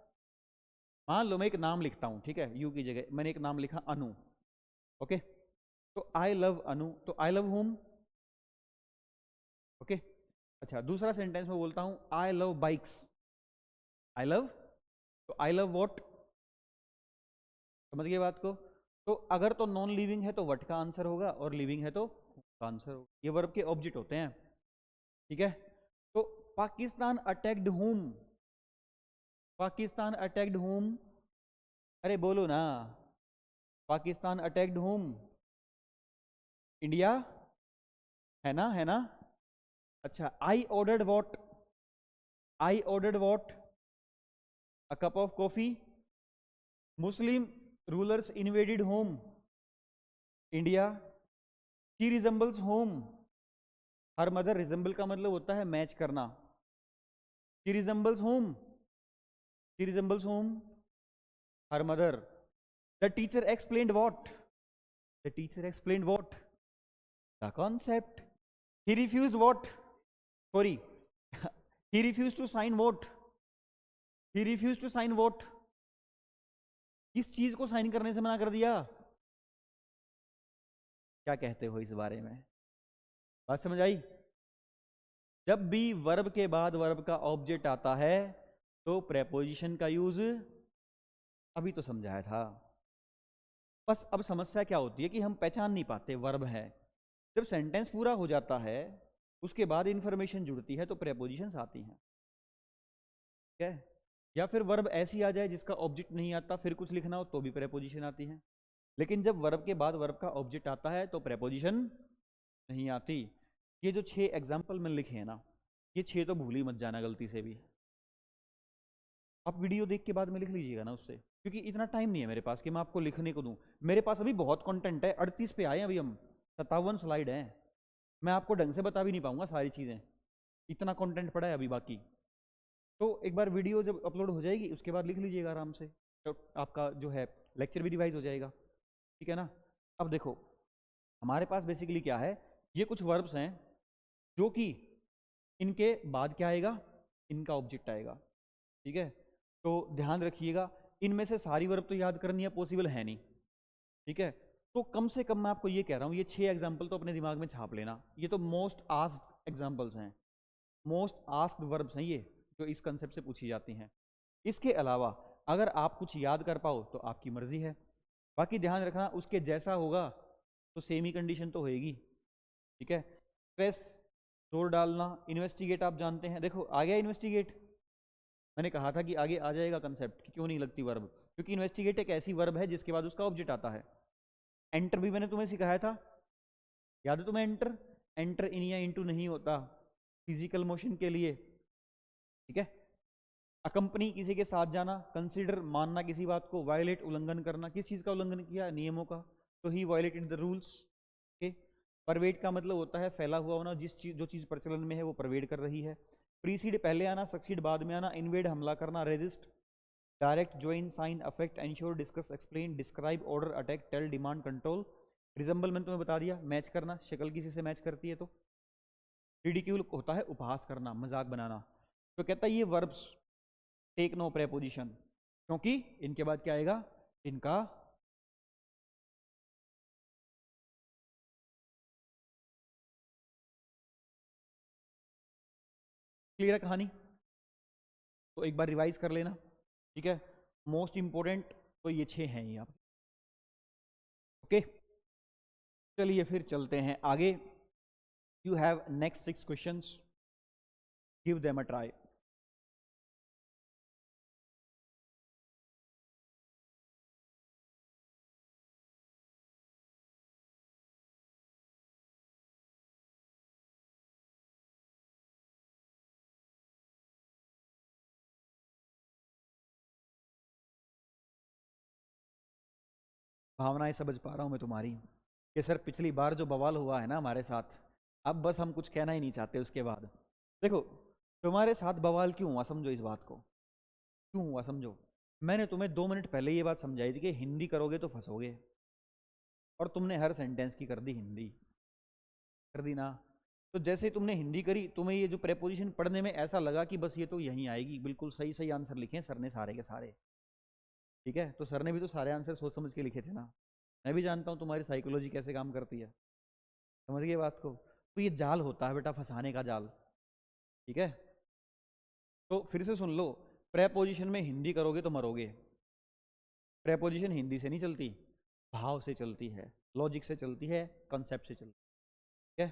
मान लो मैं एक नाम लिखता हूँ, ठीक है, यू की जगह मैंने एक नाम लिखा अनु, ओके, तो आई लव अनु, तो आई लव होम, ओके। अच्छा दूसरा सेंटेंस में बोलता हूँ I love bikes, I love, तो आई लव वॉट, समझ गए बात को? तो अगर तो नॉन लिविंग है तो वट का आंसर होगा, और लिविंग है तो का आंसर होगा। ये वर्ब के ऑब्जेक्ट होते हैं, ठीक है। तो Pakistan attacked home, Pakistan attacked home, अरे बोलो ना, पाकिस्तान अटैक्ड होम, इंडिया, है ना, है ना। अच्छा I ordered what, I ordered what, a cup of coffee, Muslim rulers invaded home, India, she resembles home, her mother, resemble का मतलब होता है मैच करना, she resembles home, she resembles home, her mother. The teacher explained what, the teacher explained what, the concept. He refused what, sorry he refuse to sign what, he refuse to sign what, किस चीज को sign करने से मना कर दिया? क्या कहते हो इस बारे में? बात समझ आई? जब भी वर्ब के बाद वर्ब का ऑब्जेक्ट आता है तो प्रेपोजिशन का यूज अभी तो समझाया था। बस अब समस्या क्या होती है कि हम पहचान नहीं पाते वर्ब है। जब सेंटेंस पूरा हो जाता है उसके बाद इंफॉर्मेशन जुड़ती है तो प्रेपोजिशंस आती हैं, ठीक है। या फिर वर्ब ऐसी आ जाए जिसका ऑब्जेक्ट नहीं आता, फिर कुछ लिखना हो तो भी प्रेपोजिशन आती है। लेकिन जब वर्ब के बाद वर्ब का ऑब्जेक्ट आता है तो प्रेपोजिशन नहीं आती। ये जो 6 एग्जाम्पल मैंने लिखे हैं ना, ये 6 तो भूल ही मत जाना गलती से भी। आप वीडियो देख के बाद में लिख लीजिएगा ना उससे, क्योंकि इतना टाइम नहीं है मेरे पास कि मैं आपको लिखने को दूं। मेरे पास अभी बहुत कंटेंट है, 38 पे आए हैं अभी हम, 57 स्लाइड हैं, मैं आपको ढंग से बता भी नहीं पाऊंगा सारी चीज़ें, इतना कंटेंट पड़ा है अभी बाकी। तो एक बार वीडियो जब अपलोड हो जाएगी उसके बाद लिख लीजिएगा आराम से, तो आपका जो है लेक्चर भी रिवाइज हो जाएगा, ठीक है ना। अब देखो हमारे पास बेसिकली क्या है, ये कुछ वर्ब्स हैं जो कि इनके बाद क्या आएगा, इनका ऑब्जेक्ट आएगा, ठीक है। तो ध्यान रखिएगा, इनमें से सारी वर्ब तो याद करनी है पॉसिबल है नहीं, ठीक है। तो कम से कम मैं आपको ये कह रहा हूँ, ये 6 एग्जाम्पल तो अपने दिमाग में छाप लेना। ये तो मोस्ट आस्क्ड एग्जाम्पल्स हैं, मोस्ट आस्क्ड वर्ब्स हैं ये, जो इस कंसेप्ट से पूछी जाती हैं। इसके अलावा अगर आप कुछ याद कर पाओ तो आपकी मर्जी है, बाकी ध्यान रखना उसके जैसा होगा तो सेम ही कंडीशन तो होएगी, ठीक है। स्ट्रेस, जोर डालना, इन्वेस्टिगेट आप जानते हैं, देखो आ गया इन्वेस्टिगेट, मैंने कहा था कि आगे आ जाएगा कंसेप्ट कि क्यों नहीं लगती वर्ब, क्योंकि इन्वेस्टिगेट एक ऐसी वर्ब है जिसके बाद उसका ऑब्जेक्ट आता है। एंटर भी मैंने तुम्हें सिखाया था, याद है तुम्हें? एंटर, एंटर इन या इनटू नहीं होता फिजिकल मोशन के लिए, ठीक है। अकंपनी, किसी के साथ जाना, कंसिडर, मानना किसी बात को, वायलेट, उल्लंघन करना, किस चीज का उल्लंघन किया? नियमों का, तो ही वायलेटेड द रूल्स, ओके। परवेड का मतलब होता है फैला हुआ होना, जिस चीज, जो चीज प्रचलन में है वो परवेड कर रही है। प्रीसीड पहले आना, सक्सीड बाद में आना, इन्वेड हमला करना, resist, direct, join, sign, affect, ensure, discuss, explain, describe, order, attack, tell, demand, control. Resemble मैंने तुम्हें बता दिया, मैच करना, शक्ल किसी से मैच करती है तो। रिडिक्यूल होता है उपहास करना, मजाक बनाना। तो कहता है ये वर्ब्स टेक नो प्रेपोजिशन, क्योंकि इनके बाद क्या आएगा, इनका क्लियर है कहानी? तो एक बार रिवाइज कर लेना, ठीक है। मोस्ट इंपोर्टेंट तो ये 6 हैं ये आप ओके, चलिए फिर चलते हैं आगे। You have next 6 questions, give them a try. भावनाएं समझ पा रहा हूं मैं तुम्हारी, कि सर पिछली बार जो बवाल हुआ है ना हमारे साथ, अब बस हम कुछ कहना ही नहीं चाहते उसके बाद। देखो, तुम्हारे साथ बवाल क्यों हुआ समझो इस बात को, क्यों हुआ समझो। मैंने तुम्हें 2 मिनट पहले ये बात समझाई थी कि हिंदी करोगे तो फंसोगे, और तुमने हर सेंटेंस की कर दी हिंदी, कर दी ना। तो जैसे तुमने हिंदी करी, तुम्हें ये जो प्रेपोजिशन पढ़ने में ऐसा लगा कि बस ये तो यहीं आएगी, बिल्कुल सही सही आंसर लिखे हैं सर ने सारे के सारे। ठीक है, तो सर ने भी तो सारे आंसर सोच समझ के लिखे थे ना। मैं भी जानता हूँ तुम्हारी साइकोलॉजी कैसे काम करती है, समझ गए बात को। तो ये जाल होता है बेटा, फंसाने का जाल। ठीक है, तो फिर से सुन लो, प्रेपोजिशन में हिंदी करोगे तो मरोगे। प्रेपोजिशन हिंदी से नहीं चलती, भाव से चलती है, लॉजिक से चलती है, कॉन्सेप्ट से चलती है। ठीक है,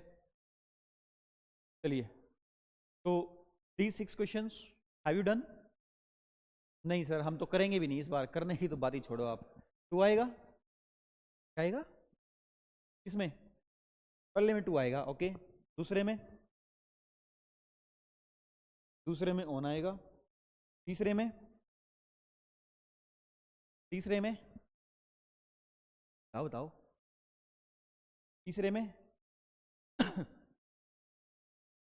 चलिए, तो these 6 questions have you done? नहीं सर, हम तो करेंगे भी नहीं इस बार, करने की तो बात ही छोड़ो आप। टू आएगा, क्या आएगा इसमें? पहले में टू आएगा, ओके। दूसरे में, दूसरे में ऑन आएगा। तीसरे में, तीसरे में बताओ बताओ, तीसरे में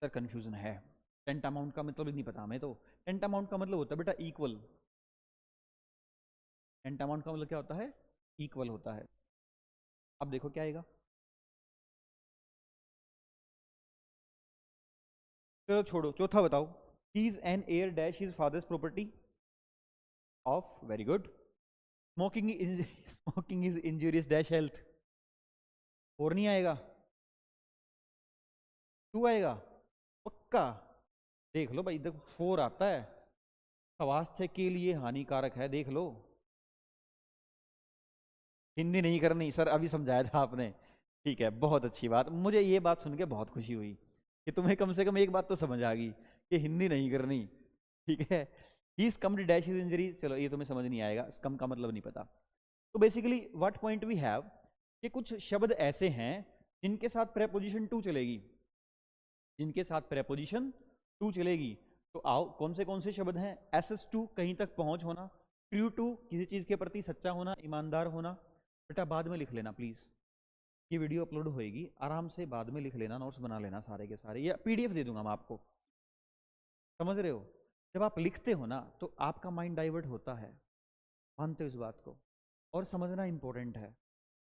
सर कंफ्यूजन है, टेंटामाउंट का मतलब नहीं पता हमें तो। टेंटामाउंट का मतलब होता है बेटा इक्वल। टेंटामाउंट का मतलब क्या होता है? इक्वल होता है। अब देखो क्या आएगा। चलो छोड़ो, चौथा बताओ। ही is an air dash his father's property of, very good. Smoking is smoking is injurious dash health. और नहीं आएगा, टू आएगा पक्का। देख लो भाई, देखो 4 आता है, स्वास्थ्य के लिए हानिकारक है, देख लो। हिंदी नहीं करनी सर, अभी समझाया था आपने। ठीक है, बहुत अच्छी बात, मुझे ये बात सुन के बहुत खुशी हुई कि तुम्हें कम से कम एक बात तो समझ आ गई कि हिंदी नहीं करनी। ठीक है, ही कम्ड डैश इज इंजरी, चलो ये तुम्हें समझ नहीं आएगा, कम का मतलब नहीं पता। तो basically what point we have, कि कुछ शब्द ऐसे हैं जिनके साथ प्रेपोजिशन टू चलेगी, जिनके साथ प्रेपोजिशन टू चलेगी। तो आओ, कौन से शब्द हैं? एसएस टू, कहीं तक पहुंच होना। ट्रू टू, किसी चीज के प्रति सच्चा होना, ईमानदार होना। बेटा बाद में लिख लेना प्लीज, ये वीडियो अपलोड होएगी, आराम से बाद में लिख लेना, नोट्स बना लेना सारे के सारे, या पीडीएफ दे दूंगा मैं आपको। समझ रहे हो, जब आप लिखते हो ना तो आपका माइंड डाइवर्ट होता है, मानते हो इस बात को, और समझना इंपॉर्टेंट है।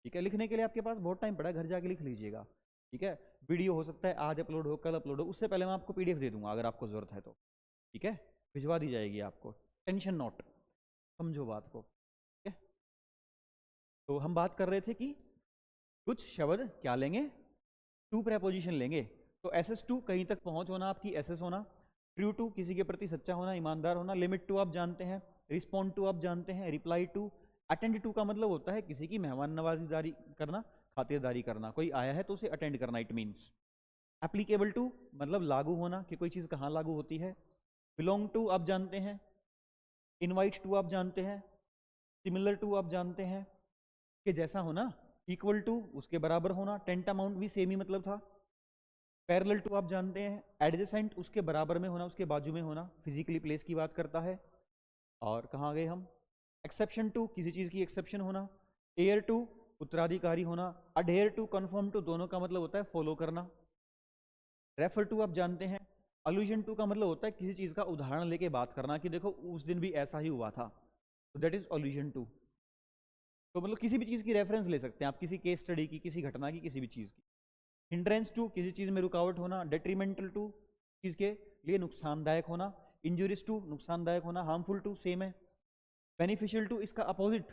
ठीक है, लिखने के लिए आपके पास बहुत टाइम पड़ा है, घर जाके लिख लीजिएगा। ठीक है, वीडियो हो सकता है आज अपलोड हो, कल अपलोड हो, उससे पहले मैं आपको पीडीएफ दे दूंगा अगर आपको जरूरत है तो। ठीक है, भिजवा दी जाएगी आपको, टेंशन नॉट, समझो बात को। ठीक है, तो हम बात कर रहे थे कि कुछ शब्द क्या लेंगे, टू प्रेपोजिशन लेंगे। तो एस एस टू, कहीं तक पहुंच होना आपकी एस एस होना। ट्रू टू, किसी के प्रति सच्चा होना, ईमानदार होना। लिमिट टू आप जानते हैं, रिस्पॉन्ड टू आप जानते हैं, रिप्लाई टू। अटेंड टू का मतलब होता है किसी की मेहमान नवाजीदारी करना, खातिरदारी करना, कोई आया है तो उसे अटेंड करना, इट मीन्स। एप्लीकेबल टू मतलब लागू होना, कि कोई चीज़ कहाँ लागू होती है। बिलोंग टू आप जानते हैं, इनवाइट टू आप जानते हैं, सिमिलर टू आप जानते हैं, कि जैसा होना, इक्वल टू उसके बराबर होना, टेंट अमाउंट भी सेम ही मतलब था। पैरेलल टू आप जानते हैं, एडजेसेंट उसके बराबर में होना, उसके बाजू में होना, फिजिकली प्लेस की बात करता है। और कहाँ गए हम? एक्सेप्शन टू, किसी चीज़ की एक्सेप्शन होना। एयर टू, उत्तराधिकारी होना। अडेयर टू, कन्फर्म टू, दोनों का मतलब होता है फॉलो करना। रेफर टू आप जानते हैं। अलूजन टू का मतलब होता है किसी चीज़ का उदाहरण लेके बात करना, कि देखो उस दिन भी ऐसा ही हुआ था, तो दैट इज अलूजन टू। तो मतलब किसी भी चीज़ की रेफरेंस ले सकते हैं आप, किसी केस स्टडी की, किसी घटना की, किसी भी चीज़ की। हिंड्रेंस टू, किसी चीज़ में रुकावट होना। डेट्रीमेंटल टू, चीज़ के लिए नुकसानदायक होना। इंजुरियस टू, नुकसानदायक होना। हार्मफुल टू, सेम है। बेनिफिशियल टू, इसका अपोजिट,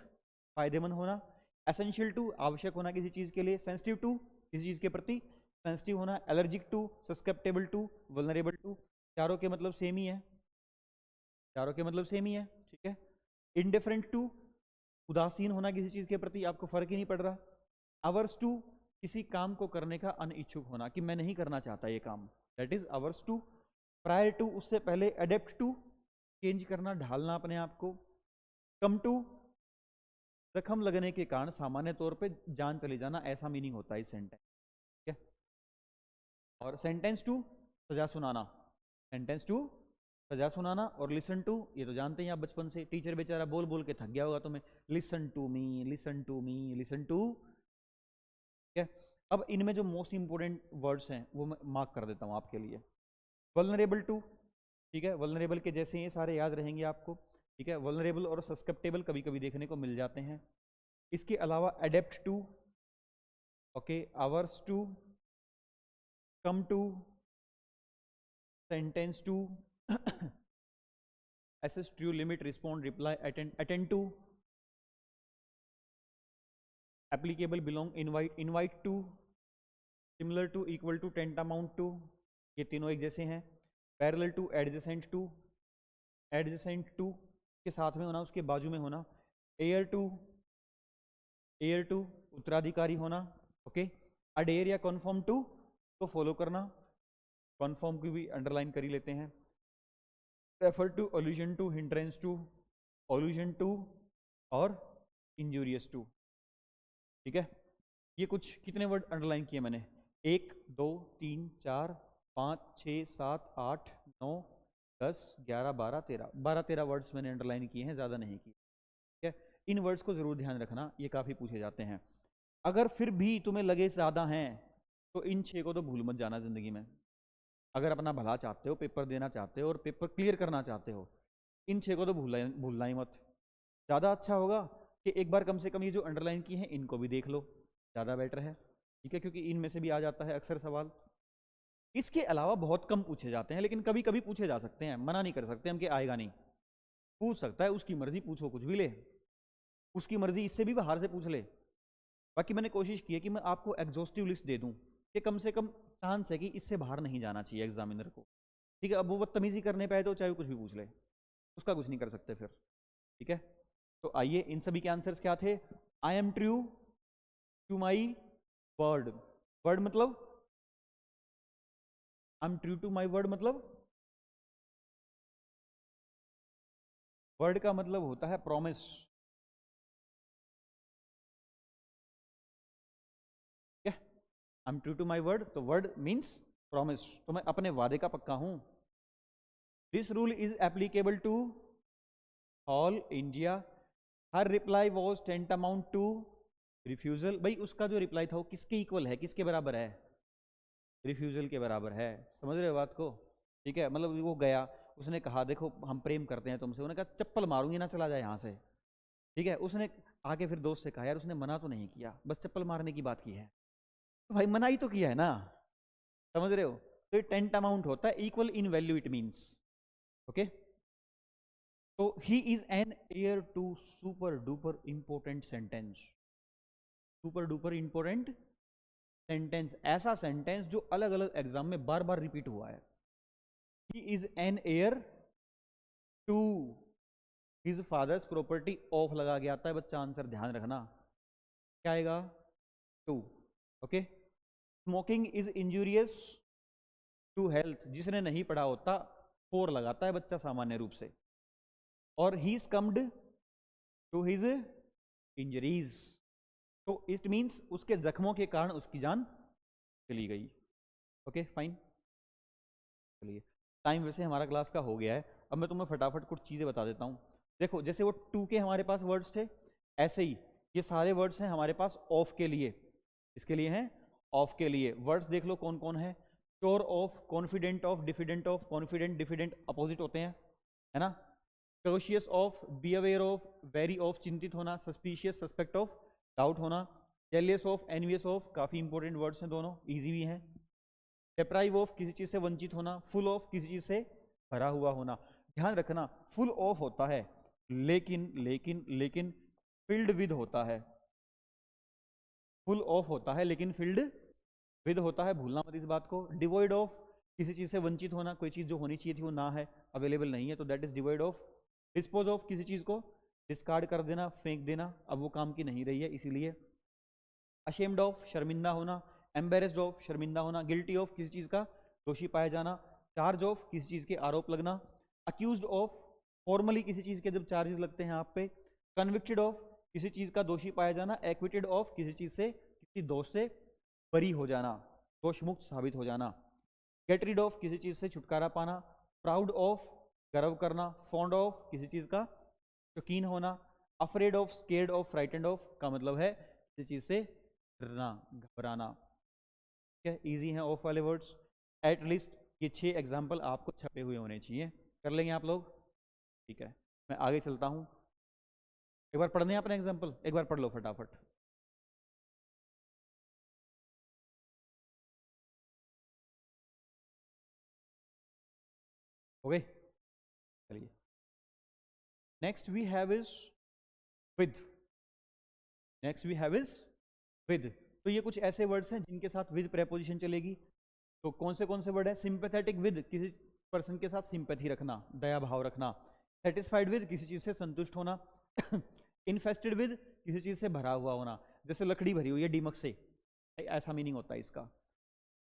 फायदेमंद होना। एसेंशियल टू, आवश्यक होना किसी चीज़ के लिए। सेंसिटिव टू, किसी चीज़ के प्रति सेंसिटिव होना। Allergic to, susceptible to, vulnerable to. चारों के मतलब सेम ही है, चारों के मतलब सेम ही है। ठीक है, इंडिफरेंट टू, उदासीन होना किसी चीज़ के प्रति, आपको फर्क ही नहीं पड़ रहा। अवर्स टू किसी काम को करने का अनिच्छुक होना, कि मैं नहीं करना चाहता ये काम, that is ours to. Prior to उससे पहले, अडेप्ट टू चेंज करना, ढालना अपने आप को। कम टू जख्म लगने के कारण सामान्य तौर पे जान चली जाना, ऐसा मीनिंग होता है इस सेंटेंस, ठीक है। और सेंटेंस टू सजा सुनाना, सेंटेंस टू सजा सुनाना। और लिसन टू, ये तो जानते हैं आप बचपन से, टीचर बेचारा बोल बोल के थक गया होगा तुम्हें, listen to me, listen to me, listen to, ठीक है। अब इनमें जो मोस्ट इंपोर्टेंट वर्ड्स हैं वो मैं मार्क कर देता हूँ आपके लिए। वल्नरेबल टू, ठीक है, वल्नरेबल के जैसे ये सारे याद रहेंगे आपको, ठीक है। वल्नरेबल और सस्केप्टेबल कभी कभी देखने को मिल जाते हैं। इसके अलावा adept to, okay, averse to, come to, sentence to, access to, limit, respond, reply, attend, attend to, applicable, belong, invite, invite to, similar to, equal to, tantamount to, ये तीनों एक जैसे हैं। Parallel to, adjacent to, adjacent to के साथ में होना, उसके बाजू में होना। एयर टू, एयर टू उत्तराधिकारी होना, ओके। अडेयर या कन्फर्म टू तो फॉलो करना, कन्फर्म की भी अंडरलाइन कर ही लेते हैं। Refer to, allusion to, hindrance to, allusion to और इंजूरियस टू, ठीक है। ये कुछ कितने वर्ड अंडरलाइन किए मैंने, 1 2 3 4 5 6 7 8 9 10 11 12 13 वर्ड्स मैंने अंडरलाइन किए हैं, ज़्यादा नहीं किए, ठीक है। इन वर्ड्स को ज़रूर ध्यान रखना, ये काफ़ी पूछे जाते हैं। अगर फिर भी तुम्हें लगे ज़्यादा हैं तो इन 6 को तो भूल मत जाना ज़िंदगी में। अगर अपना भला चाहते हो, पेपर देना चाहते हो और पेपर क्लियर करना चाहते हो, इन 6 को तो भूलना ही मत। ज़्यादा अच्छा होगा कि एक बार कम से कम ये जो अंडरलाइन की हैं इनको भी देख लो, ज़्यादा बेटर है, ठीक है, क्योंकि इनमें से भी आ जाता है अक्सर सवाल। इसके अलावा बहुत कम पूछे जाते हैं, लेकिन कभी कभी पूछे जा सकते हैं, मना नहीं कर सकते हम कि आएगा नहीं, पूछ सकता है, उसकी मर्जी, पूछो कुछ भी ले, उसकी मर्जी, इससे भी बाहर से पूछ ले। बाकी मैंने कोशिश की है कि मैं आपको एग्जॉस्टिव लिस्ट दे दूं कि कम से कम चांस है कि इससे बाहर नहीं जाना चाहिए एग्जामिनर को, ठीक है। अब वो बदतमीजी करने पे आए तो चाहे वो कुछ भी पूछ ले, उसका कुछ नहीं कर सकते फिर, ठीक है। तो आइए, इन सभी के आंसर्स क्या थे। I am true to my word, word मतलब I am true to my word, मतलब वर्ड का मतलब होता है प्रॉमिस, क्या, I am true to my word, तो वर्ड मीन्स प्रॉमिस, तो मैं अपने वादे का पक्का हूं। This rule is applicable to all India, हर reply was tantamount to refusal. भाई उसका जो रिप्लाई था वो किसके इक्वल है, किसके बराबर है, रिफ्यूजल के बराबर है, समझ रहे हो बात को, ठीक है। मतलब वो गया, उसने कहा देखो हम प्रेम करते हैं तुमसे, उन्होंने कहा चप्पल मारूंगी ना, चला जाए यहाँ से, ठीक है। उसने आके फिर दोस्त से कहा यार उसने मना तो नहीं किया, बस चप्पल मारने की बात की है, तो भाई मना ही तो किया है ना, समझ रहे हो। तो ये टेंट अमाउंट होता है, equal in value it means, okay. तो he is an heir to super duper important sentence, super duper important sentence, ऐसा सेंटेंस जो अलग अलग एग्जाम में बार बार रिपीट हुआ है। He is an heir to his father's property, of लगा के आता है बच्चा आंसर, ध्यान रखना क्या आएगा, to, okay. Smoking is injurious to health, जिसने नहीं पढ़ा होता 4 लगाता है बच्चा सामान्य रूप से। और ही स्कम्ड टू हिज इंजरीज, तो इट मीन्स उसके जख्मों के कारण उसकी जान चली गई, ओके फाइन। चलिए, टाइम वैसे हमारा क्लास का हो गया है, अब मैं तुम्हें फटाफट कुछ चीज़ें बता देता हूँ। देखो जैसे वो टू के हमारे पास वर्ड्स थे, ऐसे ही ये सारे वर्ड्स हैं हमारे पास ऑफ के लिए, इसके लिए हैं ऑफ के लिए। वर्ड्स देख लो कौन कौन है, sure of, confident of, diffident of, confident diffident opposite होते हैं, है ना। Cautious of, be aware of, wary of चिंतित होना, सस्पिशियस सस्पेक्ट ऑफ डाउट होना, जेलियस ऑफ, एनवियस ऑफ, काफ़ी इंपॉर्टेंट वर्ड्स हैं दोनों, ईजी भी हैं। डेप्राइव ऑफ, किसी चीज़ से वंचित होना, फुल ऑफ, किसी चीज़ से भरा हुआ होना। ध्यान रखना फुल ऑफ होता है, लेकिन लेकिन लेकिन फिल्ड विद होता है, फुल ऑफ होता है लेकिन फिल्ड विद होता है, भूलना मत इस बात को। डिवॉइड ऑफ, किसी चीज़ से वंचित होना, कोई चीज़ जो होनी चाहिए थी वो ना है, अवेलेबल नहीं है, तो that is devoid of. Dispose of, किसी चीज़ को डिस्कार्ड कर देना, फेंक देना, अब वो काम की नहीं रही है इसीलिए। अशेम्ड ऑफ शर्मिंदा होना, एम्बेरेस्ड ऑफ शर्मिंदा होना, गिल्टी ऑफ किसी चीज़ का दोषी पाया जाना, चार्ज ऑफ किसी चीज़ के आरोप लगना, अक्यूज्ड ऑफ फॉर्मली किसी चीज़ के जब चार्जेस लगते हैं आप पे, कन्विक्टेड ऑफ किसी चीज़ का दोषी पाया जाना, एक्विटेड ऑफ किसी चीज़ से किसी दोष से बरी हो जाना, दोष मुक्त साबित हो जाना, गेट रीड ऑफ किसी चीज़ से छुटकारा पाना, प्राउड ऑफ गर्व करना, फॉन्ड ऑफ किसी चीज़ का शौकीन होना, afraid of, scared of, frightened of का मतलब है किसी चीज़ से डरना, घबराना। ठीक है, ईजी हैं ऑफ वाले वर्ड्स। एट लीस्ट ये 6 एग्जाम्पल आपको छपे हुए होने चाहिए। कर लेंगे आप लोग? ठीक है, मैं आगे चलता हूँ। एक बार पढ़ने अपने एग्जाम्पल, एक बार पढ़ लो फटाफट। हो गए? चलिए, next we have is with. Next we have is with. तो ये कुछ ऐसे वर्ड्स हैं जिनके साथ विद प्रेपोजिशन चलेगी। तो कौन से वर्ड है? सिंपैथेटिक विद, किसी पर्सन के साथ सिंपैथी रखना, दया भाव रखना। सेटिस्फाइड विद, किसी चीज से संतुष्ट होना। इन्फेस्टेड विद, किसी चीज से भरा हुआ होना, जैसे लकड़ी भरी हुई है दीमक से, ऐसा मीनिंग होता है इसका।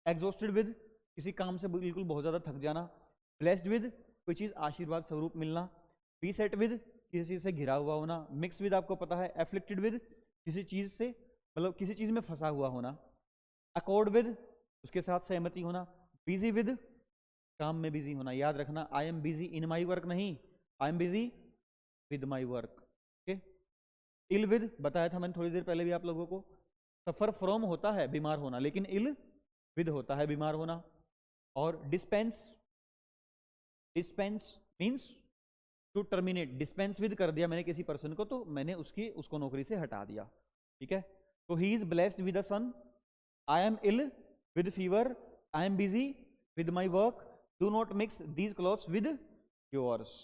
एग्जॉस्टेड विद, किसी काम से बिल्कुल बहुत ज्यादा थक जाना। ब्लेस्ड विद, कोई चीज आशीर्वाद स्वरूप मिलना। बीसेट विद, किसी चीज से घिरा हुआ होना। मिक्स विद आपको पता है। एफ्लिक्टेड विद, किसी चीज से मतलब किसी चीज में फंसा हुआ होना। अकॉर्ड विद, उसके साथ सहमति होना। बिजी विद, काम में बिजी होना। याद रखना, I am busy in my work नहीं, I am busy with my work. Ill with, बताया था मैंने थोड़ी देर पहले भी आप लोगों को, सफर फ्रॉम होता है बीमार होना, लेकिन इल विद होता है बीमार होना। और dispense, dispense means to terminate. Dispense with कर दिया मैंने किसी पर्सन को, तो मैंने उसको नौकरी से हटा दिया। ठीक है, तो he is blessed with a son, I am ill with fever, I am busy with my work, do not mix these clothes with yours.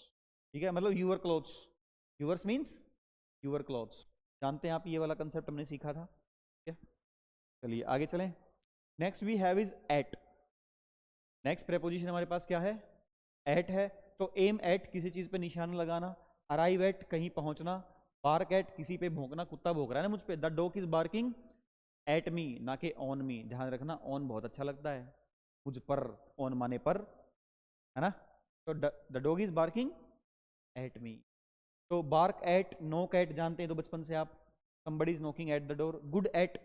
ठीक है, मतलब your clothes, yours means your clothes. जानते हैं आप, ये वाला कंसेप्ट हमने सीखा था। ठीक है, चलिए आगे चलें। Next we have is at. Next preposition हमारे पास क्या है? एट है। तो एम एट, किसी चीज पे निशाना लगाना। अराइव एट, कहीं पहुंचना। बार्क एट, किसी पे भौंकना, कुत्ता भौंक रहा है ना मुझ पे। The dog is barking at me, ना कि ऑन मी। ध्यान रखना, ऑन बहुत अच्छा लगता है मुझ पर, ऑन माने पर, है ना। तो the dog is barking at me. तो बार्क एट, नोक एट जानते हैं तो बचपन से आप, somebody is knocking at the door। Good at,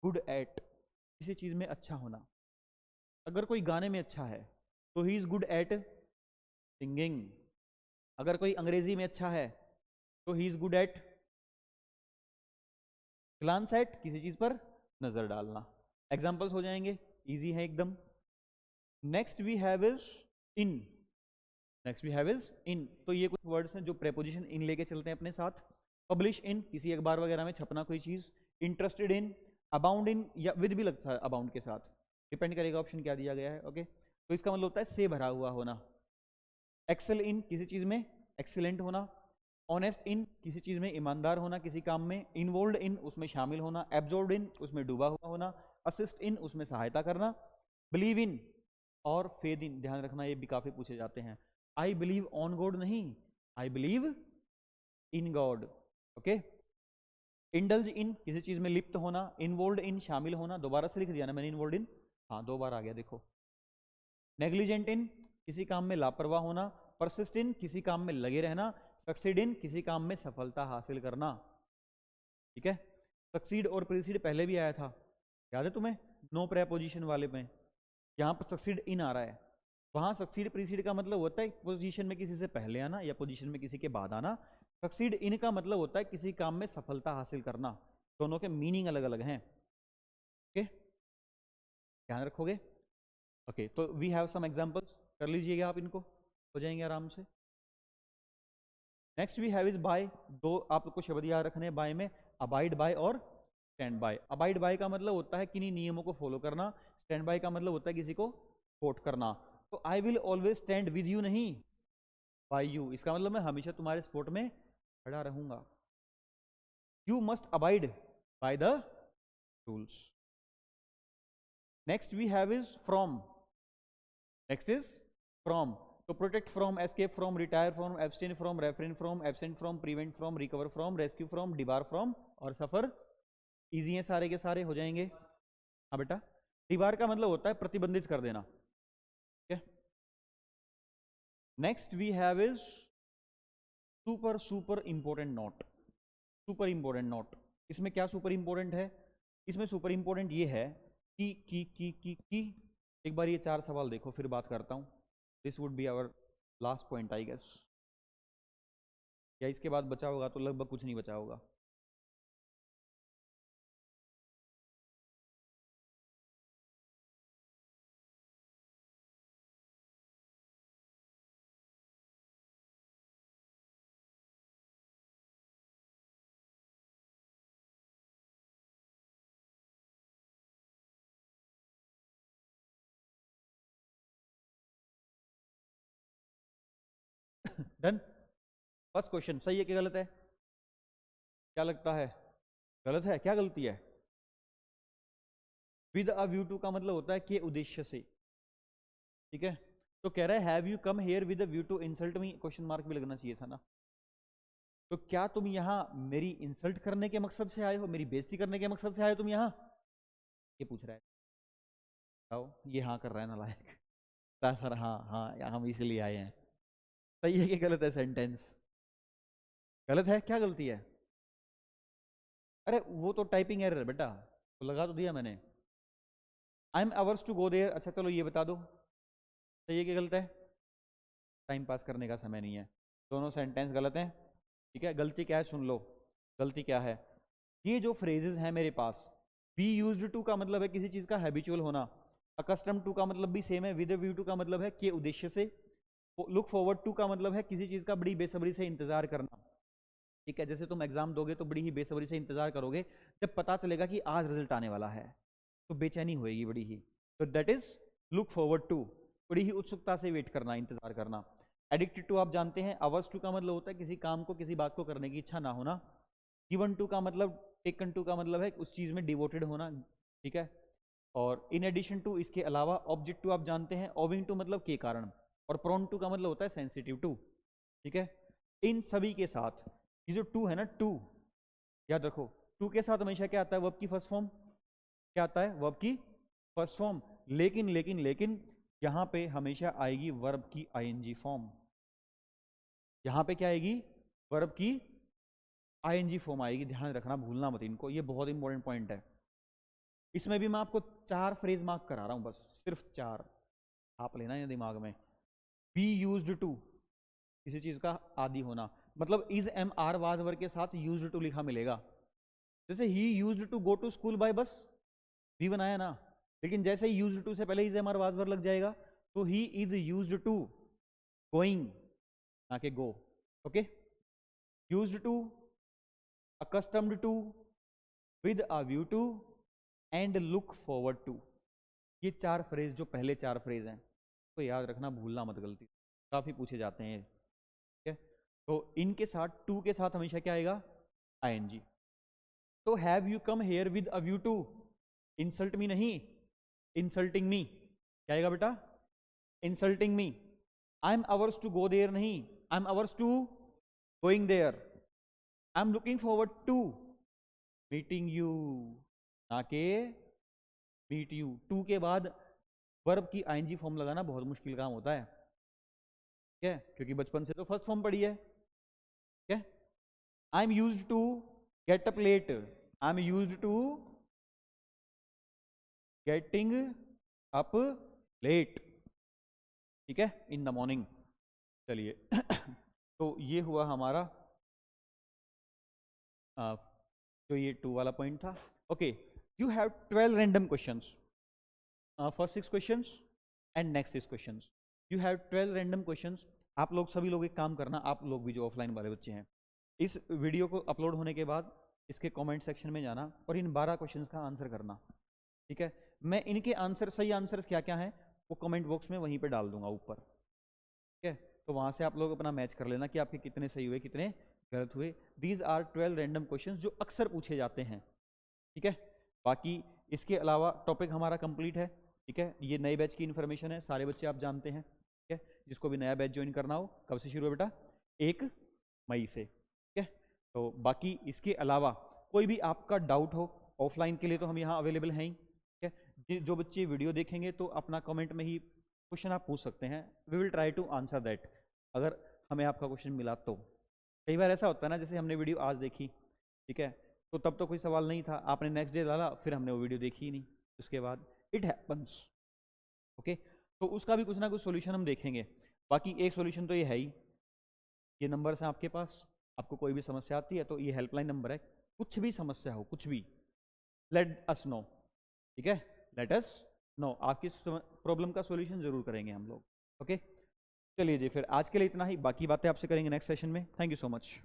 good at किसी चीज में अच्छा होना। अगर कोई गाने में अच्छा है तो he is good at singing. अगर कोई अंग्रेजी में अच्छा है तो he is good at glance at, किसी चीज पर नजर डालना। एग्जाम्पल्स हो जाएंगे, इजी है एकदम। Next we have is in. Next we have is in. तो ये कुछ वर्ड्स हैं जो प्रेपोजिशन इन लेके चलते हैं अपने साथ। पब्लिश इन, किसी अखबार वगैरह में छपना कोई चीज। इंटरेस्टेड इन, अबाउंड इन, या विद भी लगता है अबाउंड के साथ, डिपेंड करेगा ऑप्शन क्या दिया गया है। ओके, तो इसका मतलब होता है से भरा हुआ होना। एक्सेल इन, किसी चीज में एक्सीलेंट होना। ऑनेस्ट इन, किसी चीज में ईमानदार होना, किसी काम में। इन्वॉल्व इन, उसमें शामिल होना। एब्जॉर्ब इन, उसमें डूबा हुआ होना। असिस्ट इन, उसमें सहायता करना। बिलीव इन और फेथ इन, ध्यान रखना ये भी काफी पूछे जाते हैं। आई बिलीव ऑन गॉड नहीं, I believe in God. Okay, indulge in, किसी चीज में लिप्त होना। इन्वॉल्व इन, शामिल होना। दोबारा से लिख दिया ना मैंने इन्वॉल्व इन, हाँ 2 बार आ गया देखो। नेग्लिजेंट इन, किसी काम में लापरवाह होना। परसिस्ट इन, किसी काम में लगे रहना। सक्सीड इन, किसी काम में सफलता हासिल करना। ठीक है, सक्सीड और प्रीसीड पहले भी आया था, याद है तुम्हें? नो प्रेपोजिशन वाले में यहाँ पर सक्सीड इन आ रहा है, वहां सक्सीड प्रीसीड का मतलब होता है पोजीशन में किसी से पहले आना या पोजीशन में किसी के बाद आना। सक्सीड इन का मतलब होता है किसी काम में सफलता हासिल करना। दोनों के मीनिंग अलग अलग हैं। ओके, ध्यान रखोगे? ओके, तो वी हैव सम एग्जांपल्स, कर लीजिएगा आप, इनको हो जाएंगे आराम से। Next we have is by. 2 आपको शब्द याद रखने हैं बाय में, अबाइड बाय और स्टैंड बाय। अबाइड बाय का मतलब होता है किन्हीं नियमों को फॉलो करना। स्टैंड बाय का मतलब होता है किसी को कोट करना। तो I will always stand with you नहीं बाय यू, इसका मतलब मैं हमेशा तुम्हारे सपोर्ट में खड़ा रहूंगा। You must abide by the rules. Next we have is from. Next is from. तो protect from, escape from, retire from, abstain from, refrain from, absent from, prevent from, recover from, rescue from, debar from और suffer easy हैं सारे के सारे, हो जाएंगे। हाँ बेटा, दीवार का मतलब होता है प्रतिबंधित कर देना। ठीक है, next we have is super super important note. Super important note, इसमें क्या सुपर इंपॉर्टेंट है? इसमें सुपर इंपॉर्टेंट ये है कि एक बार ये 4 सवाल देखो, फिर बात करता हूँ। This would be our last point I guess, या इसके बाद बचा होगा तो लगभग कुछ नहीं बचा होगा। डन। फर्स्ट क्वेश्चन सही है कि गलत है? क्या लगता है? गलत है? क्या गलती है? विद अ व्यू टू का मतलब होता है कि उद्देश्य से। ठीक है, तो कह रहा है have you come here with a view to insult me, question mark भी लगना चाहिए था ना। तो क्या तुम यहाँ मेरी इंसल्ट करने के मकसद से आए हो, मेरी बेइज्जती करने के मकसद से आए हो तुम यहाँ? ये पूछ रहा है। बताओ, ये हाँ कर रहा है नालायक। सर हाँ हाँ, यहाँ हम इसीलिए आए हैं। सही है कि गलत है सेंटेंस? गलत है, क्या गलती है? अरे वो तो टाइपिंग एरर है बेटा, तो लगा तो दिया मैंने। I am averse to go there, अच्छा चलो ये बता दो सही है कि गलत है? टाइम पास करने का समय नहीं है, दोनों सेंटेंस गलत हैं। ठीक है, गलती क्या है सुन लो। गलती क्या है? ये जो फ्रेजेस हैं मेरे पास, बी यूज्ड टू का मतलब है किसी चीज का हैबिचुअल होना, अकस्टम टू का मतलब भी सेम है, विद व्यू टू का मतलब है कि उद्देश्य से, लुक फॉरवर्ड टू का मतलब है किसी चीज का बड़ी बेसब्री से इंतजार करना। ठीक है, जैसे तुम एग्जाम दोगे तो बड़ी ही बेसब्री से इंतजार करोगे, जब पता चलेगा कि आज रिजल्ट आने वाला है तो बेचैनी होएगी बड़ी ही। तो that is look forward to, बड़ी ही उत्सुकता से वेट करना, इंतजार करना। एडिक्टेड टू आप जानते हैं, अवर्स टू का मतलब होता है किसी काम को, किसी बात को करने की इच्छा ना होना। गिवन टू का मतलब, टेकन टू का मतलब है उस चीज में डिवोटेड होना। ठीक है, और इन एडिशन टू, इसके अलावा। ऑब्जेक्ट टू आप जानते हैं, ओविंग टू मतलब के कारण, और प्रोन टू का मतलब होता है सेंसिटिव टू। ठीक है, इन सभी के साथ ये जो टू है ना, टू याद रखो, टू के साथ हमेशा क्या आता है? वर्ब की फर्स्ट फॉर्म। क्या आता है? वर्ब की फर्स्ट फॉर्म। लेकिन लेकिन लेकिन यहां पे हमेशा आएगी वर्ब की आईएनजी फॉर्म। यहां पे क्या आएगी? वर्ब की आईएनजी फॉर्म आएगी, ध्यान रखना, भूलना मत इनको, ये बहुत इंपॉर्टेंट पॉइंट है। इसमें भी मैं आपको 4 फ्रेज मार्क करा रहा हूं, बस सिर्फ 4 आप लेना है दिमाग में। बी यूज्ड टू, किसी चीज का आदि होना, मतलब इज एम आर वाज वर्ग के साथ यूज्ड टू लिखा मिलेगा। जैसे he used to go to school by bus, भी बनाया ना, लेकिन जैसे ही यूज्ड टू से पहले इज एम आर वाज वर्ग लग जाएगा, तो he is used to going, ना कि go. Okay, used to, accustomed to, with a view to, and look forward to, ये 4 फ्रेज, जो पहले 4 फ्रेज हैं, तो याद रखना, भूलना मत, गलती काफी पूछे जाते हैं। ठीक है, तो इनके साथ टू के साथ हमेशा क्या आएगा? आईएनजी। तो have you come here with a view to, insult me नहीं, इंसल्टिंग मी। क्या आएगा बेटा? Insulting me. I am averse to go there नहीं, I am averse to going there. I am looking forward to meeting you, ना के meet you. To के बाद verb की आईएनजी फॉर्म लगाना बहुत मुश्किल काम होता है। ठीक है, क्योंकि बचपन से तो फर्स्ट फॉर्म पढ़ी है। ठीक है, I am used to get up late, I am used to getting up late. ठीक है, इन द मॉर्निंग। चलिए तो ये हुआ हमारा जो ये 2 वाला पॉइंट था। Okay, you have 12 random questions, first 6 questions and next 6 questions. You have 12 random questions. आप लोग सभी लोग एक काम करना, आप लोग भी जो ऑफलाइन वाले बच्चे हैं, इस वीडियो को अपलोड होने के बाद इसके कमेंट सेक्शन में जाना और इन 12 क्वेश्चंस का आंसर करना। ठीक है, मैं इनके आंसर, सही आंसर क्या क्या हैं वो कमेंट बॉक्स में वहीं पे डाल दूंगा ऊपर। ठीक है, तो वहां से आप लोग अपना मैच कर लेना कि आपके कितने सही हुए, कितने गलत हुए। दीज आर 12 रैंडम क्वेश्चंस जो अक्सर पूछे जाते हैं। ठीक है, बाकी इसके अलावा टॉपिक हमारा कंप्लीट है। ठीक है, ये नए बैच की इन्फॉर्मेशन है, सारे बच्चे आप जानते हैं। ठीक है, जिसको भी नया बैच ज्वाइन करना हो, कब से शुरू है बेटा? 1 मई से। ठीक है, तो बाकी इसके अलावा कोई भी आपका डाउट हो ऑफलाइन के लिए तो हम यहाँ अवेलेबल हैं ही, ठीक है। जो बच्चे वीडियो देखेंगे तो अपना कमेंट में ही क्वेश्चन आप पूछ सकते हैं, we will try to answer that, अगर हमें आपका क्वेश्चन मिला तो। कई बार ऐसा होता है ना, जैसे हमने वीडियो आज देखी, ठीक है, तो तब तो कोई सवाल नहीं था, आपने नेक्स्ट डे डाला, फिर हमने वो वीडियो देखी ही नहीं, उसके बाद इट हैपन्स, ओके। तो उसका भी कुछ ना कुछ सोल्यूशन हम देखेंगे। बाकी एक सोल्यूशन तो ये है ही, ये नंबर्स हैं आपके पास, आपको कोई भी समस्या आती है तो ये हेल्पलाइन नंबर है, कुछ भी समस्या हो, कुछ भी, लेट अस नो, ठीक है, लेट अस नो, आपकी प्रॉब्लम का सॉल्यूशन जरूर करेंगे हम लोग, ओके। चलिए जी, फिर आज के लिए इतना ही, बाकी बातें आपसे करेंगे नेक्स्ट सेशन में। Thank you so much.